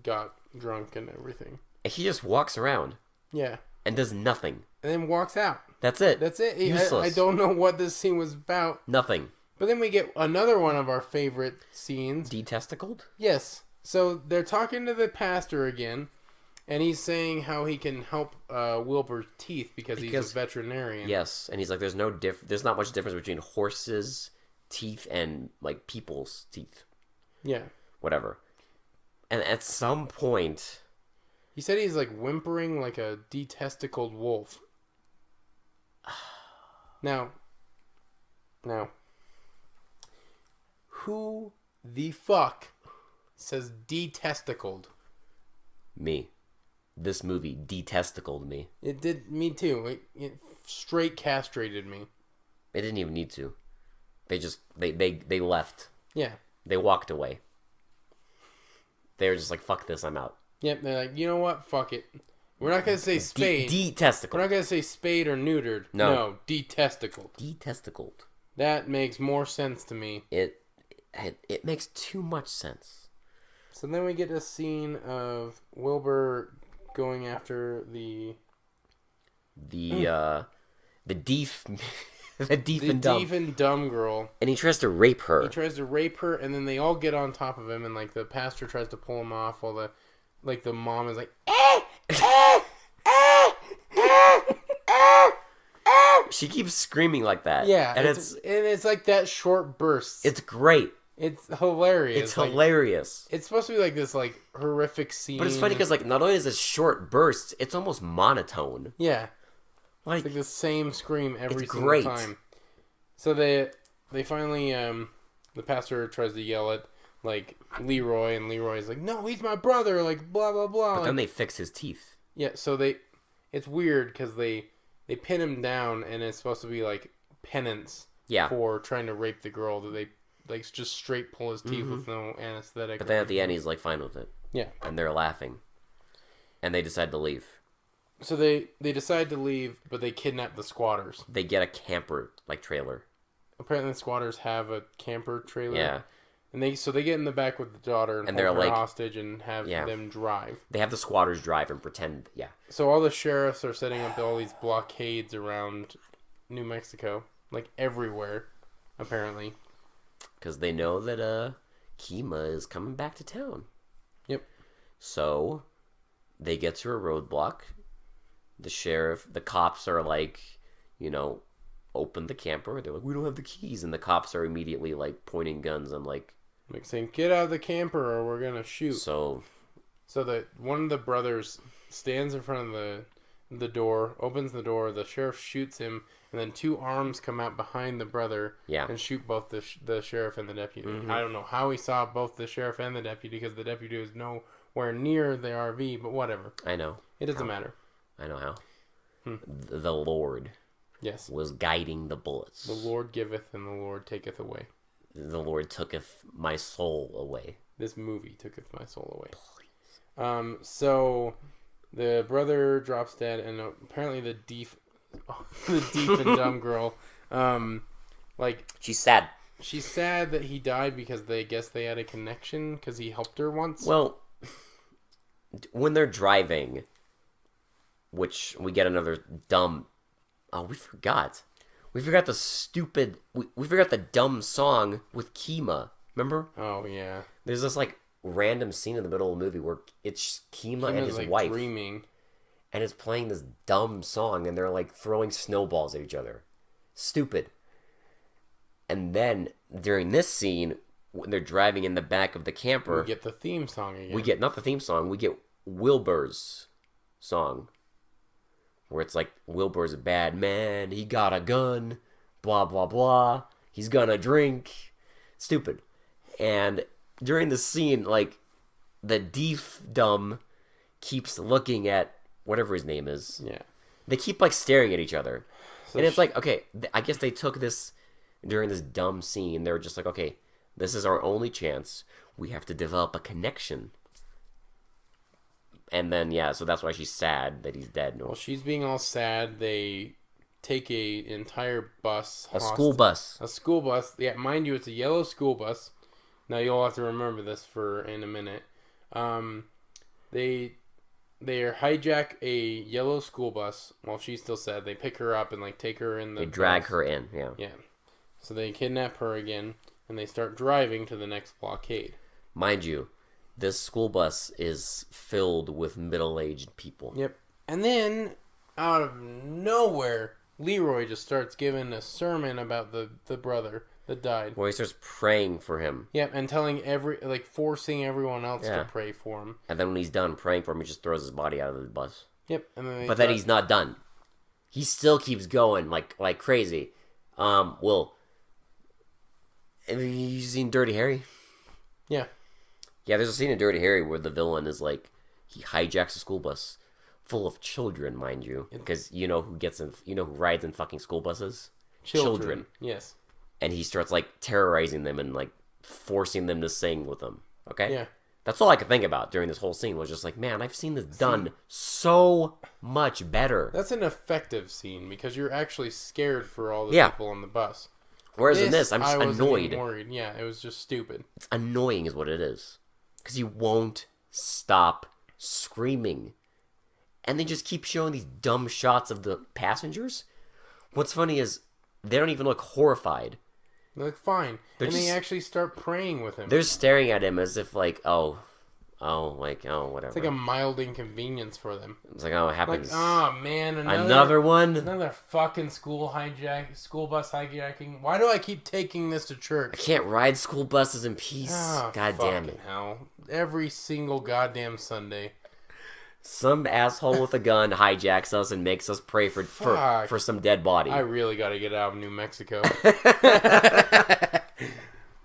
got drunk and everything. He just walks around. Yeah. And does nothing. And then walks out. That's it. That's it. Useless. I don't know what this scene was about. Nothing. But then we get another one of our favorite scenes. Detesticled? Yes. So they're talking to the pastor again, and he's saying how he can help Wilbur's teeth because he's a veterinarian. Yes, and he's like, there's not much difference between horses' teeth and like people's teeth. Yeah. Whatever. And at some point, he said he's like whimpering like a detesticled wolf. Now, who the fuck says detesticled? Me. This movie detesticled me. It did me too. It straight castrated me. They didn't even need to. They left. Yeah. They walked away. They were just like, fuck this, I'm out. Yep, they're like, you know what? Fuck it. We're not going to say spade. Detesticled. We're not going to say spade or neutered. No, detesticled. Detesticled. That makes more sense to me. It makes too much sense. So then we get a scene of Wilbur going after the deef and dumb girl. And he tries to rape her. And then they all get on top of him, and like the pastor tries to pull him off while the mom is like, She keeps screaming like that. Yeah, and it's like that short burst. It's great. It's hilarious. It's hilarious. It's supposed to be like this like horrific scene. But it's funny because like not only is it short bursts, it's almost monotone. Yeah. Like, it's like the same scream every single time. So they finally the pastor tries to yell at like Leroy, and Leroy's like, "No, he's my brother," like blah blah blah. But then they fix his teeth. Yeah, so it's weird because they pin him down, and it's supposed to be like penance for trying to rape the girl. That they like just straight pull his teeth with no anesthetic. But then at the end, he's like fine with it. Yeah, and they're laughing, and they decide to leave. So they decide to leave, but they kidnap the squatters. They get a camper like trailer. Apparently, the squatters have a camper trailer. Yeah. And they get in the back with the daughter and hold they're her like hostage and have them drive. They have the squatters drive and pretend, So all the sheriffs are setting up all these blockades around New Mexico, like everywhere, apparently. Because they know that Kima is coming back to town. Yep. So they get to a roadblock. The cops are like, open the camper. They're like, we don't have the keys. And the cops are immediately like pointing guns and like saying, get out of the camper or we're going to shoot. So that one of the brothers stands in front of the door, opens the door, the sheriff shoots him, and then two arms come out behind the brother and shoot both the sheriff and the deputy. Mm-hmm. I don't know how he saw both the sheriff and the deputy because the deputy was nowhere near the RV, but whatever. I know. It doesn't matter. I know how. The Lord was guiding the bullets. The Lord giveth and the Lord taketh away. The Lord tooketh my soul away. This movie tooketh my soul away. Please. So the brother drops dead, and apparently the deep and dumb girl, she's sad. She's sad that he died because they had a connection because he helped her once. Well, when they're driving, which we get another dumb. Oh, we forgot. We forgot the stupid. We forgot the dumb song with Kima. Remember? Oh yeah. There's this like random scene in the middle of the movie where it's Kima and his like wife dreaming, and it's playing this dumb song, and they're like throwing snowballs at each other. Stupid. And then during this scene, when they're driving in the back of the camper, we get the theme song again. We get not the theme song. We get Wilbur's song. Where it's like, Wilbur's a bad man, he got a gun, blah, blah, blah, he's gonna drink. Stupid. And during the scene, like, the dumb keeps looking at whatever his name is. Yeah. They keep, like, staring at each other. So and it's like, okay, I guess they took this during this dumb scene. They were just like, okay, this is our only chance. We have to develop a connection. And then, so that's why she's sad that he's dead. Well, she's being all sad. They take an entire bus. School bus. A school bus. Yeah, mind you, it's a yellow school bus. Now, you'll have to remember this in a minute. They hijack a yellow school bus while she's still sad. They pick her up and, like, take her in the They drag bus. her in, yeah. Yeah. So they kidnap her again, and they start driving to the next blockade. Mind you, this school bus is filled with middle-aged people. Yep. And then, out of nowhere, Leroy just starts giving a sermon about the brother that died. Well, he starts praying for him. Yep, and forcing everyone else to pray for him. And then when he's done praying for him, he just throws his body out of the bus. Yep. And then then he's not done. he still keeps going like crazy. Well, have you seen Dirty Harry? Yeah. Yeah, there's a scene in Dirty Harry where the villain is like, he hijacks a school bus full of children, mind you, because you know who rides in fucking school buses? Children. Yes. And he starts like terrorizing them and like forcing them to sing with them. Okay? Yeah. That's all I could think about during this whole scene was just like, man, I've seen this done so much better. That's an effective scene because you're actually scared for all the people on the bus. Whereas in this, I'm just annoyed. Worried. Yeah, it was just stupid. It's annoying is what it is. Because he won't stop screaming. And they just keep showing these dumb shots of the passengers. What's funny is they don't even look horrified. They look fine. They actually start praying with him. They're staring at him as if like, whatever. It's like a mild inconvenience for them. It's like, it happens. Like, oh man, another one? Another fucking school bus hijacking. Why do I keep taking this to church? I can't ride school buses in peace. Oh, God damn it. Hell. Every single goddamn Sunday. Some asshole with a gun hijacks us and makes us pray for some dead body. I really got to get out of New Mexico.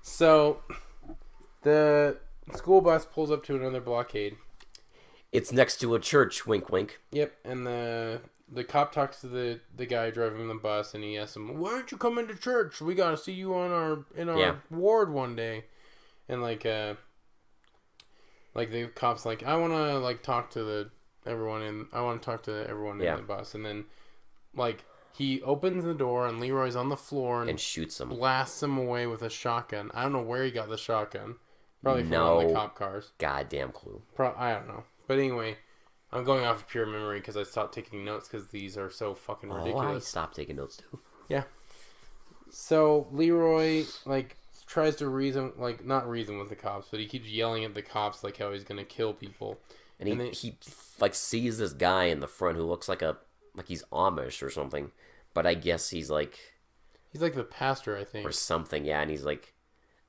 So, the school bus pulls up to another blockade. It's next to a church, wink wink. Yep, and the cop talks to the guy driving the bus, and he asks him, "Why don't you come into church? We got to see you in our ward one day." And like the cop's like, I want to talk to everyone in the bus. And then like he opens the door and Leroy's on the floor and shoots him, blasts him away with a shotgun. I don't know where he got the shotgun. Probably from one of the cop cars. Goddamn clue. I don't know. But anyway, I'm going off of pure memory because I stopped taking notes because these are so fucking ridiculous. I stopped taking notes too. Yeah. So Leroy tries to not reason with the cops, but he keeps yelling at the cops how he's gonna kill people. And he sees this guy in the front who looks like he's Amish or something, but I guess he's like the pastor, I think, or something. Yeah, and he's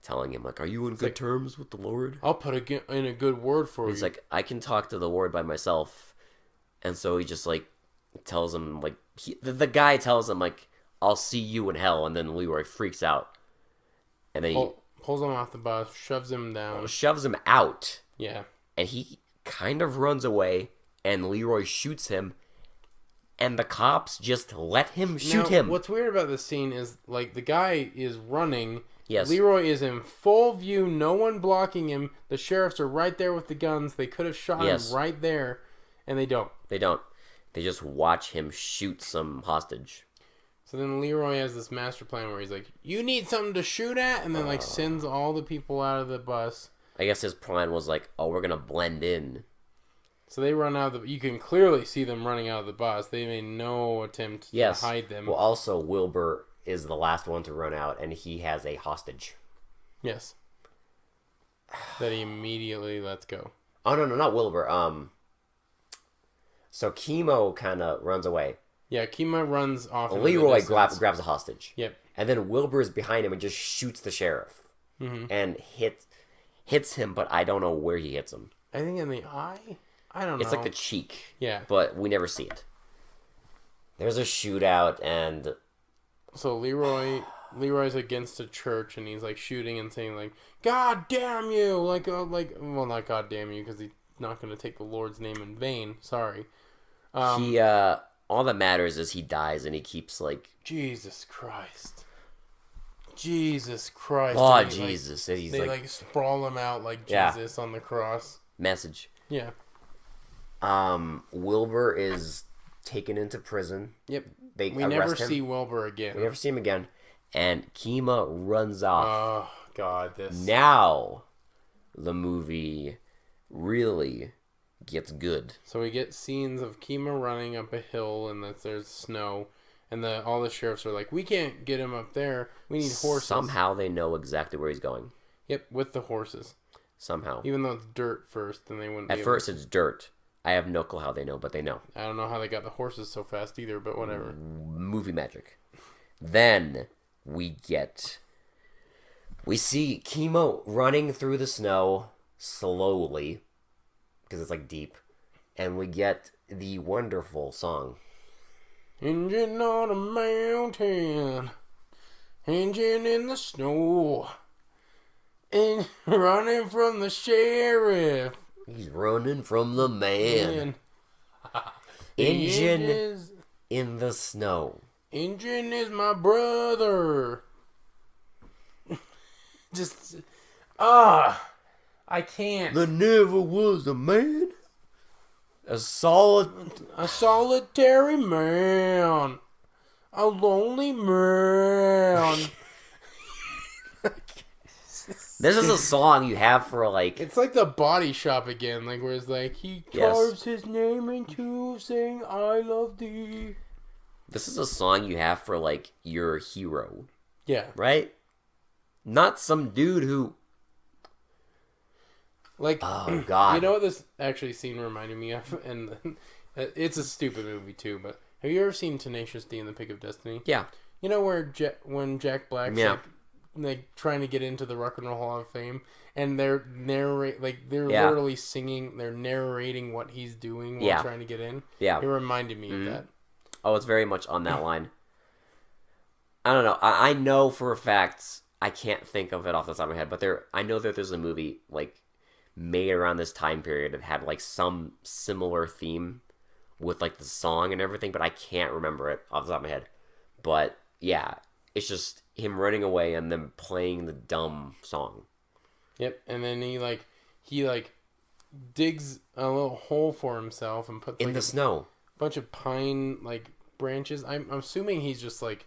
telling him are you in good terms with the Lord? I'll put in a good word for you. He's like, I can talk to the Lord by myself, and so he just tells him the guy tells him I'll see you in hell, and then Leroy freaks out. And then he pulls him off the bus, shoves him down. Shoves him out. Yeah. And he kind of runs away, and Leroy shoots him, and the cops just let him shoot him. What's weird about this scene is, the guy is running. Yes. Leroy is in full view, no one blocking him. The sheriffs are right there with the guns. They could have shot him right there, and they don't. They don't. They just watch him shoot some hostage. So then Leroy has this master plan where he's like, you need something to shoot at? And then, sends all the people out of the bus. I guess his plan was we're going to blend in. So they run out of the... You can clearly see them running out of the bus. They made no attempt to hide them. Well, also, Wilbur is the last one to run out, and he has a hostage. Yes. That he immediately lets go. Oh, no, not Wilbur. So Chemo kind of runs away. Yeah, Kima runs off. Leroy grabs a hostage. Yep. And then Wilbur is behind him and just shoots the sheriff. Mm-hmm. And hits him, but I don't know where he hits him. I think in the eye? I don't know. It's the cheek. Yeah. But we never see it. There's a shootout, and... So Leroy's against a church, and he's shooting and saying God damn you! Well, not God damn you, because he's not going to take the Lord's name in vain. Sorry. All that matters is he dies, and he keeps Jesus Christ. Jesus Christ. Oh, Jesus. They sprawl him out like Jesus on the cross. Message. Yeah. Wilbur is taken into prison. Yep. We never see Wilbur again. We never see him again. And Kima runs off. Oh, God. Now, the movie really gets good. So we get scenes of Kima running up a hill, and there's snow, and all the sheriffs are like, we can't get him up there. We need horses. Somehow they know exactly where he's going. Yep, with the horses. Somehow. Even though it's dirt first, then they wouldn't At first it's dirt. I have no clue how they know, but they know. I don't know how they got the horses so fast either, but whatever. Movie magic. Then we see Kimo running through the snow slowly, because it's deep, and we get the wonderful song. Engine on a mountain. Engine in the snow. And running from the sheriff. He's running from the man. Engine in the snow. Engine is my brother. Just, I can't. There never was a man. A solitary man. A lonely man. This is a song you have for like... It's like the Body Shop again, like where it's like, he carves his name into saying, I love thee. This is a song you have for like your hero. Yeah. Right? Not some dude who... Like, oh, God. You know what this actually scene reminded me of? And it's a stupid movie too, but have you ever seen Tenacious D and the Pick of Destiny? Yeah. You know where when Jack Black's like trying to get into the Rock and Roll Hall of Fame, and they're literally singing, they're narrating what he's doing while trying to get in. Yeah, it reminded me of that. Oh, it's very much on that line. I don't know. I know for a fact, I can't think of it off the top of my head, but I know that there's a movie like made around this time period that had like some similar theme with like the song and everything, but I can't remember it off the top of my head. But yeah, it's just him running away and then playing the dumb song. Yep, and then he digs a little hole for himself and puts in the snow. Bunch of pine like branches. I'm assuming he's just like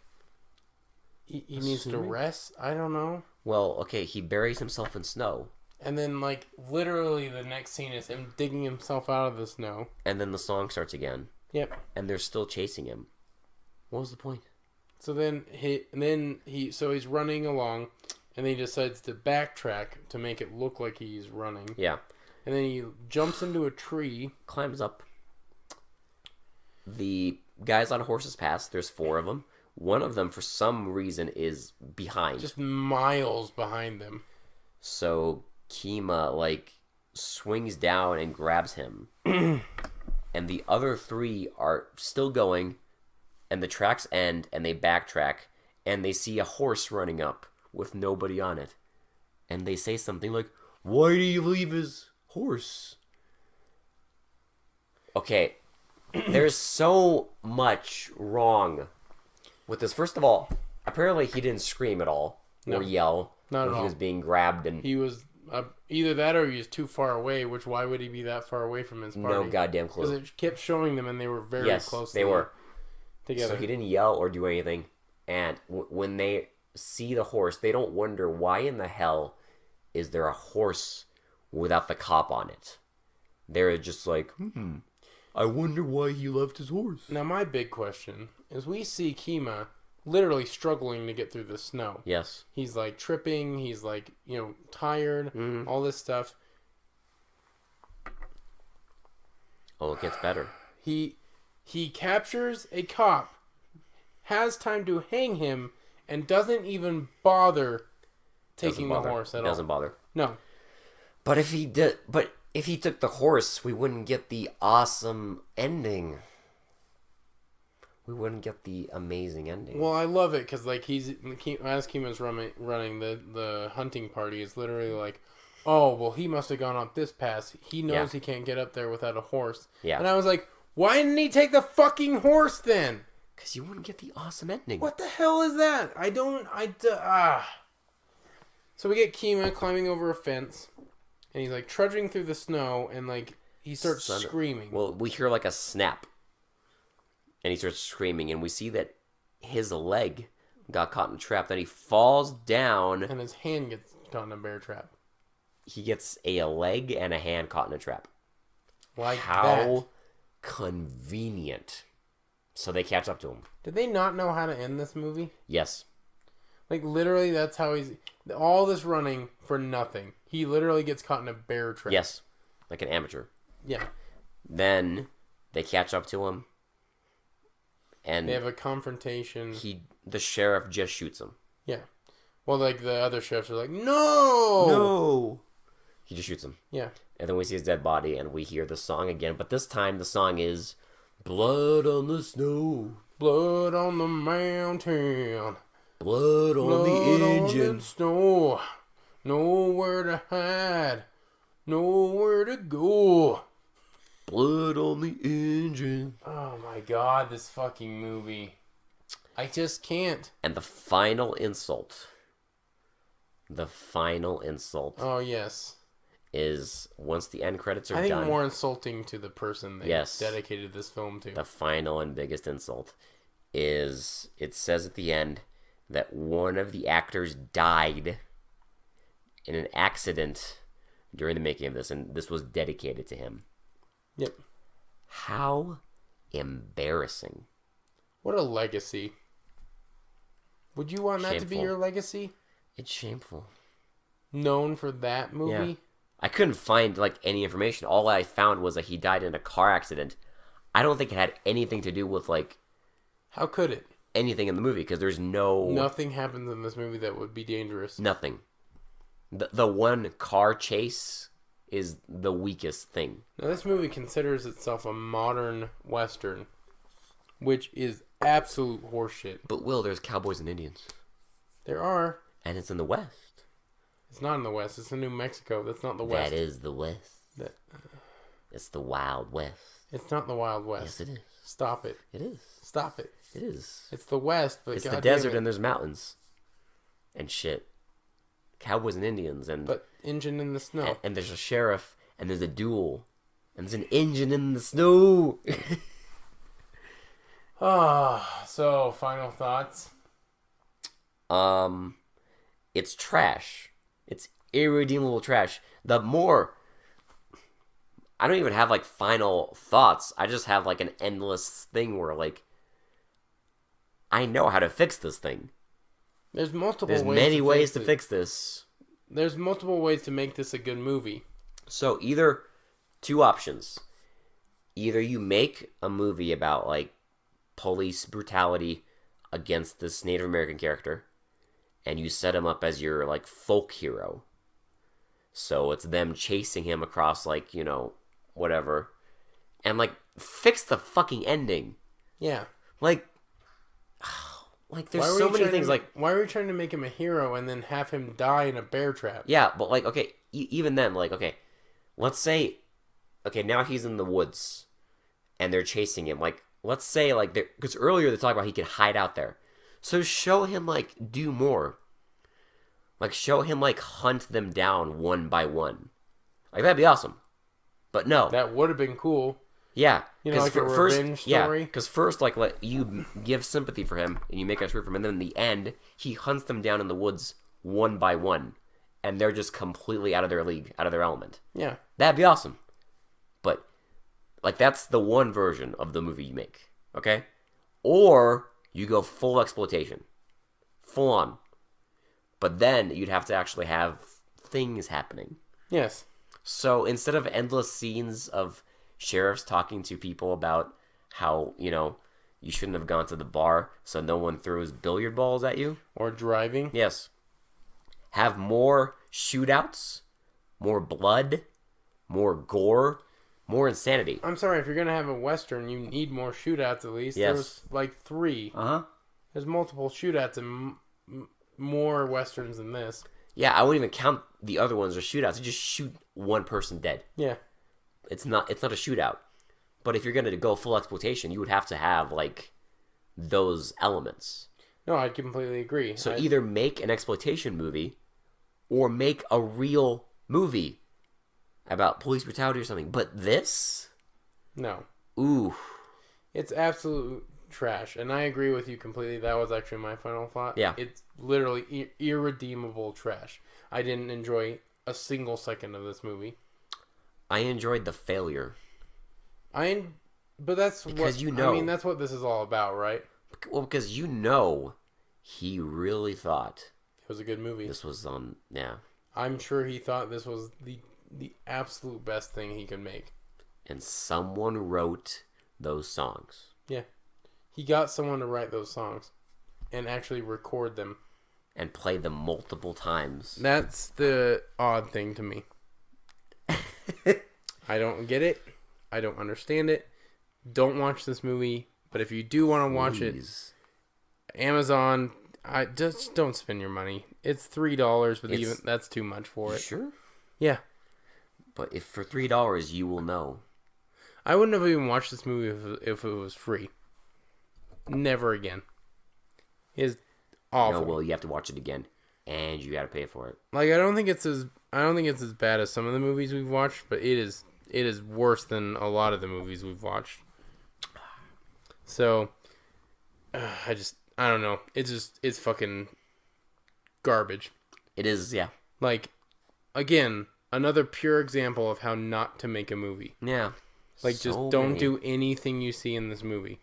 he needs to rest. I don't know. Well, okay, he buries himself in snow. And then like literally the next scene is him digging himself out of the snow. And then the song starts again. Yep. And they're still chasing him. What was the point? So then he's running along, and then he decides to backtrack to make it look like he's running. Yeah. And then he jumps into a tree. Climbs up. The guys on horses pass. There's 4 of them. One of them, for some reason, is behind. Just miles behind them. So Kima, like, swings down and grabs him. And the other 3 are still going. And the tracks end, and they backtrack, and they see a horse running up with nobody on it. And they say something like, "Why do you leave his horse?" Okay, there's so much wrong with this. First of all, apparently he didn't scream at all or yell when he was being grabbed. And he was either that or he was too far away, which why would he be that far away from his party? No goddamn clue. Because it kept showing them, and they were very close. Yes, they were. Together. So he didn't yell or do anything. And when they see the horse, they don't wonder why in the hell is there a horse without the cop on it. They're just like, I wonder why he left his horse. Now my big question is we see Kima literally struggling to get through the snow. Yes. He's like tripping. He's like, tired. All this stuff. Oh, it gets better. He captures a cop, has time to hang him, and doesn't even bother taking the horse at all. Doesn't bother. No. But if he took the horse, we wouldn't get the awesome ending. We wouldn't get the amazing ending. Well, I love it because like as Kima's running the hunting party is literally like, oh well, he must have gone up this pass. He knows he can't get up there without a horse. Yeah. And I was like, why didn't he take the fucking horse then? Because you wouldn't get the awesome ending. What the hell is that? So we get Kima climbing over a fence, and he's like trudging through the snow, and like he starts screaming. Well, we hear like a snap, and he starts screaming, and we see that his leg got caught in a trap. Then he falls down, and his hand gets caught in a bear trap. He gets a leg and a hand caught in a trap. Like how convenient. So they catch up to him. Did they not know how to end this movie? Yes. Like literally, that's how he's all this running for nothing. He literally gets caught in a bear trap. Yes, like an amateur. Yeah. Then they catch up to him, and they have a confrontation. The sheriff just shoots him. Yeah. Well, like the other sheriffs are like, no. He just shoots him. Yeah. And then we see his dead body, and we hear the song again. But this time, the song is "Blood on the Snow." Blood on the mountain. Blood on the engine. On the snow. Nowhere to hide. Nowhere to go. Blood on the engine. Oh my god, this fucking movie. I just can't. And the final insult. The final insult. Oh, yes. Is once the end credits are done. I think more insulting to the person they dedicated this film to. The final and biggest insult is it says at the end that one of the actors died in an accident during the making of this, and this was dedicated to him. Yep. How embarrassing. What a legacy. Would you want that to be your legacy? It's shameful. Known for that movie? Yeah. I couldn't find any information. All I found was that he died in a car accident. I don't think it had anything to do with How could it? Anything in the movie, because there's nothing happens in this movie that would be dangerous. Nothing. The one car chase is the weakest thing. Now this movie considers itself a modern Western, which is absolute horseshit. But Will, there's cowboys and Indians. There are. And it's in the West. It's not in the West. It's in New Mexico. That's not the West. That is the West. It's the Wild West. It's not the Wild West. Yes, it is. Stop it. It is. Stop it. It is. It's the West, but it's the desert and there's mountains and shit. Cowboys and Indians and engine in the snow. And there's a sheriff and there's a duel and there's an engine in the snow. So final thoughts. It's trash. It's irredeemable trash. The more I don't even have final thoughts. I just have an endless thing where I know how to fix this thing. There's many ways to fix this. There's multiple ways to make this a good movie. So either two options. Either you make a movie about police brutality against this Native American character and you set him up as your folk hero. So it's them chasing him across whatever. And fix the fucking ending. Yeah. There's so many things why are we trying to make him a hero and then have him die in a bear trap? Yeah, but okay, even then let's say now he's in the woods and they're chasing him. Let's say because earlier they talked about he could hide out there. So show him do more. Show him hunt them down one by one. That'd be awesome. But no. That would have been cool. Yeah. A revenge story? Yeah, because first, let you give sympathy for him, and you make us root for him, and then in the end, he hunts them down in the woods one by one, and they're just completely out of their league, out of their element. Yeah. That'd be awesome. But, that's the one version of the movie you make, okay? Or, you go full exploitation. Full on. But then, you'd have to actually have things happening. Yes. So, instead of endless scenes of sheriffs talking to people about how, you shouldn't have gone to the bar so no one throws billiard balls at you. Or driving. Yes. Have more shootouts, more blood, more gore, more insanity. I'm sorry, if you're going to have a Western, you need more shootouts at least. Yes. There's 3. Uh-huh. There's multiple shootouts and more Westerns than this. Yeah, I wouldn't even count the other ones as shootouts. You just shoot one person dead. Yeah. It's not a shootout. But if you're going to go full exploitation, you would have to have, those elements. No, I completely agree. So either make an exploitation movie or make a real movie about police brutality or something. But this? No. Ooh. It's absolute trash. And I agree with you completely. That was actually my final thought. Yeah. It's literally irredeemable trash. I didn't enjoy a single second of this movie. I enjoyed the failure. But that's because what that's what this is all about, right? Well, because he really thought it was a good movie. This was yeah. I'm sure he thought this was the absolute best thing he could make. And someone wrote those songs. Yeah. He got someone to write those songs and actually record them and play them multiple times. That's the odd thing to me. I don't get it. I don't understand it. Don't watch this movie. But if you do want to watch it, Please. Amazon, I just don't spend your money. It's $3, but even that's too much for it. Sure. Yeah. But if for $3 you will know. I wouldn't have even watched this movie if it was free. Never again. It's awful. No, well, you have to watch it again, and you got to pay for it. Like I don't think it's as bad as some of the movies we've watched, but it is worse than a lot of the movies we've watched. So I don't know. It's fucking garbage. It is, yeah. Like again, another pure example of how not to make a movie. Yeah. Like So just don't many. do anything you see in this movie.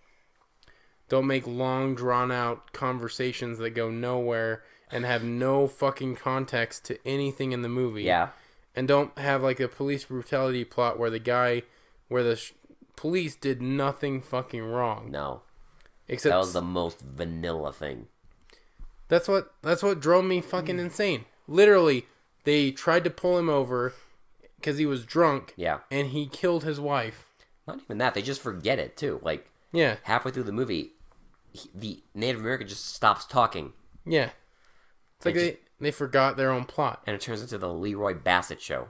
Don't make long, drawn-out conversations that go nowhere and have no fucking context to anything in the movie. Yeah. And don't have, like, a police brutality plot where the police did nothing fucking wrong. No. Except That was the most vanilla thing. that's what drove me fucking insane. Literally, they tried to pull him over because he was drunk. Yeah. And he killed his wife. Not even that. They just forget it, too. Like, Yeah. halfway through the movie, the Native American just stops talking. Yeah. It's like they forgot their own plot. And it turns into the Leroy Bassett show.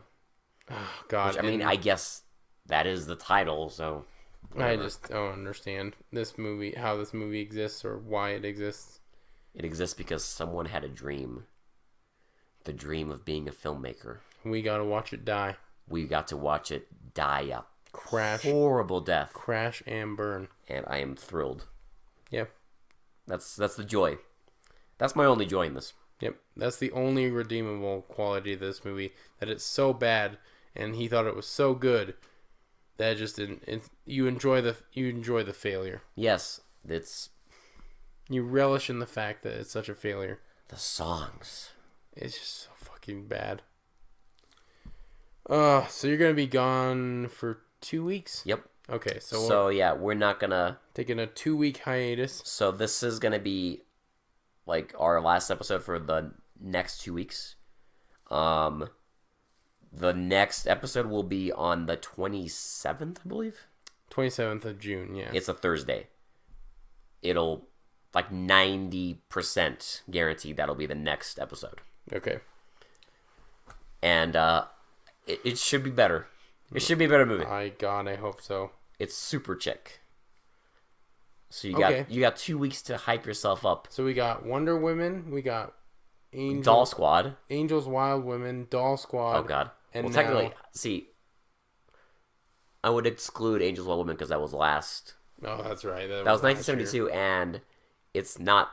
Oh, God. Which, I mean, I guess that is the title, so... I just don't understand this movie, how this movie exists or why it exists. It exists because someone had a dream. The dream of being a filmmaker. We gotta watch it die. We got to watch it die a Crash. horrible death. Crash and burn. And I am thrilled. Yep. That's the joy. That's my only joy in this. Yep. That's the only redeemable quality of this movie. That it's so bad, and he thought it was so good that it just didn't. You enjoy the failure. Yes, it's You relish in the fact that it's such a failure. the songs. It's just so fucking bad. So you're gonna be gone for 2 weeks? Yep. Okay, So yeah, we're not gonna... taking a 2-week hiatus. So this is gonna be like our last episode for the next 2 weeks. The next episode will be on the 27th, I believe. 27th of June, yeah. It's a Thursday. It'll like 90% guaranteed that'll be the next episode. Okay. And it should be better. It should be a better movie. God, I hope so. It's super chick. So Okay. you got 2 weeks to hype yourself up. So we got Wonder Woman, we got Doll Squad. Angels, Wild Women, Doll Squad. Oh god. And Well, now, technically, see, I would exclude Angels Wild Woman because that was last. oh, that's right. That was last 1972, and it's not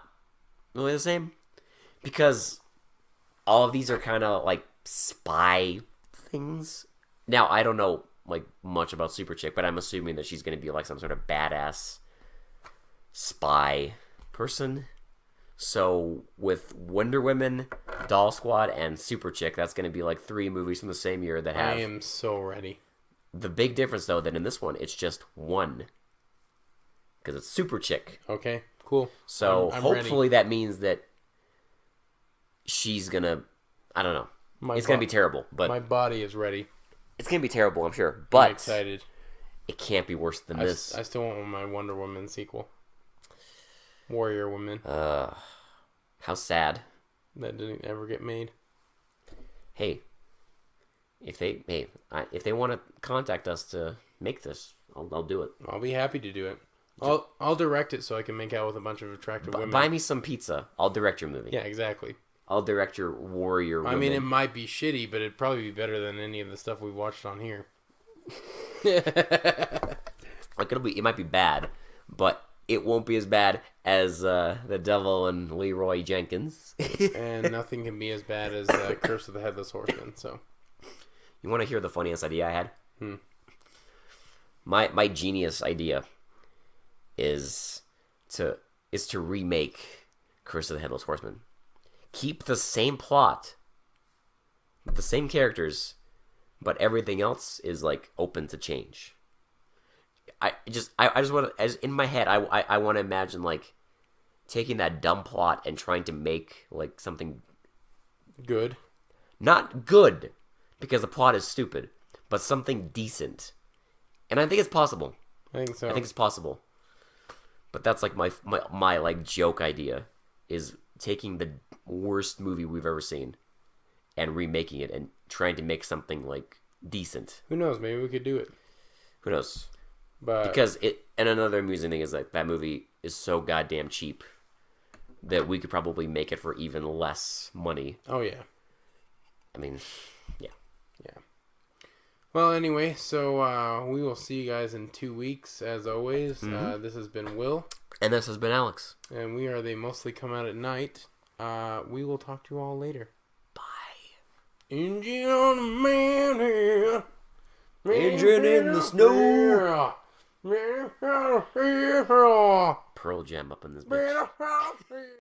really the same because all of these are kind of like spy things. Now, I don't know like much about Super Chick, but I'm assuming that she's going to be like some sort of badass spy person. So with Wonder Woman, Doll Squad, and Super Chick, that's going to be like 3 movies from the same year that have... I am so ready. The big difference, though, that in this one, it's just one. Because it's Super Chick. Okay, cool. So I'm hopefully that means that she's going to... I don't know. It's going to be terrible, but... My body is ready. It's going to be terrible, I'm sure. I'm But excited. it can't be worse than this. I still want my Wonder Woman sequel. Warrior Woman. How sad. That didn't ever get made. Hey, if they want to contact us to make this, I'll do it. I'll be happy to do it. I'll direct it so I can make out with a bunch of attractive women. Buy me some pizza. I'll direct your movie. Yeah, exactly. I'll direct your warrior woman. I mean, it might be shitty, but it'd probably be better than any of the stuff we've watched on here. Like it might be bad, but it won't be as bad as the Devil and Leroy Jenkins. And nothing can be as bad as Curse of the Headless Horseman. So, you want to hear the funniest idea I had? My genius idea is to remake Curse of the Headless Horseman. Keep the same plot, the same characters, but everything else is like open to change. I just want to, as in my head, I want to imagine like taking that dumb plot and trying to make like something good. Not good, because the plot is stupid, but something decent. And I think it's possible. I think so. I think it's possible. But that's like my like joke idea is taking the worst movie we've ever seen and remaking it and trying to make something like decent. Who knows? Maybe we could do it. Who knows? But Because and another amusing thing is that movie is so goddamn cheap that we could probably make it for even less money. oh yeah. I mean, yeah. Yeah. Well, anyway, so we will see you guys in 2 weeks, as always. This has been Will. And this has been Alex. And we are They Mostly Come Out at Night. We will talk to you all later. Bye. Engine on the man here. Engine in the snow. Pearl Jam up in this bitch.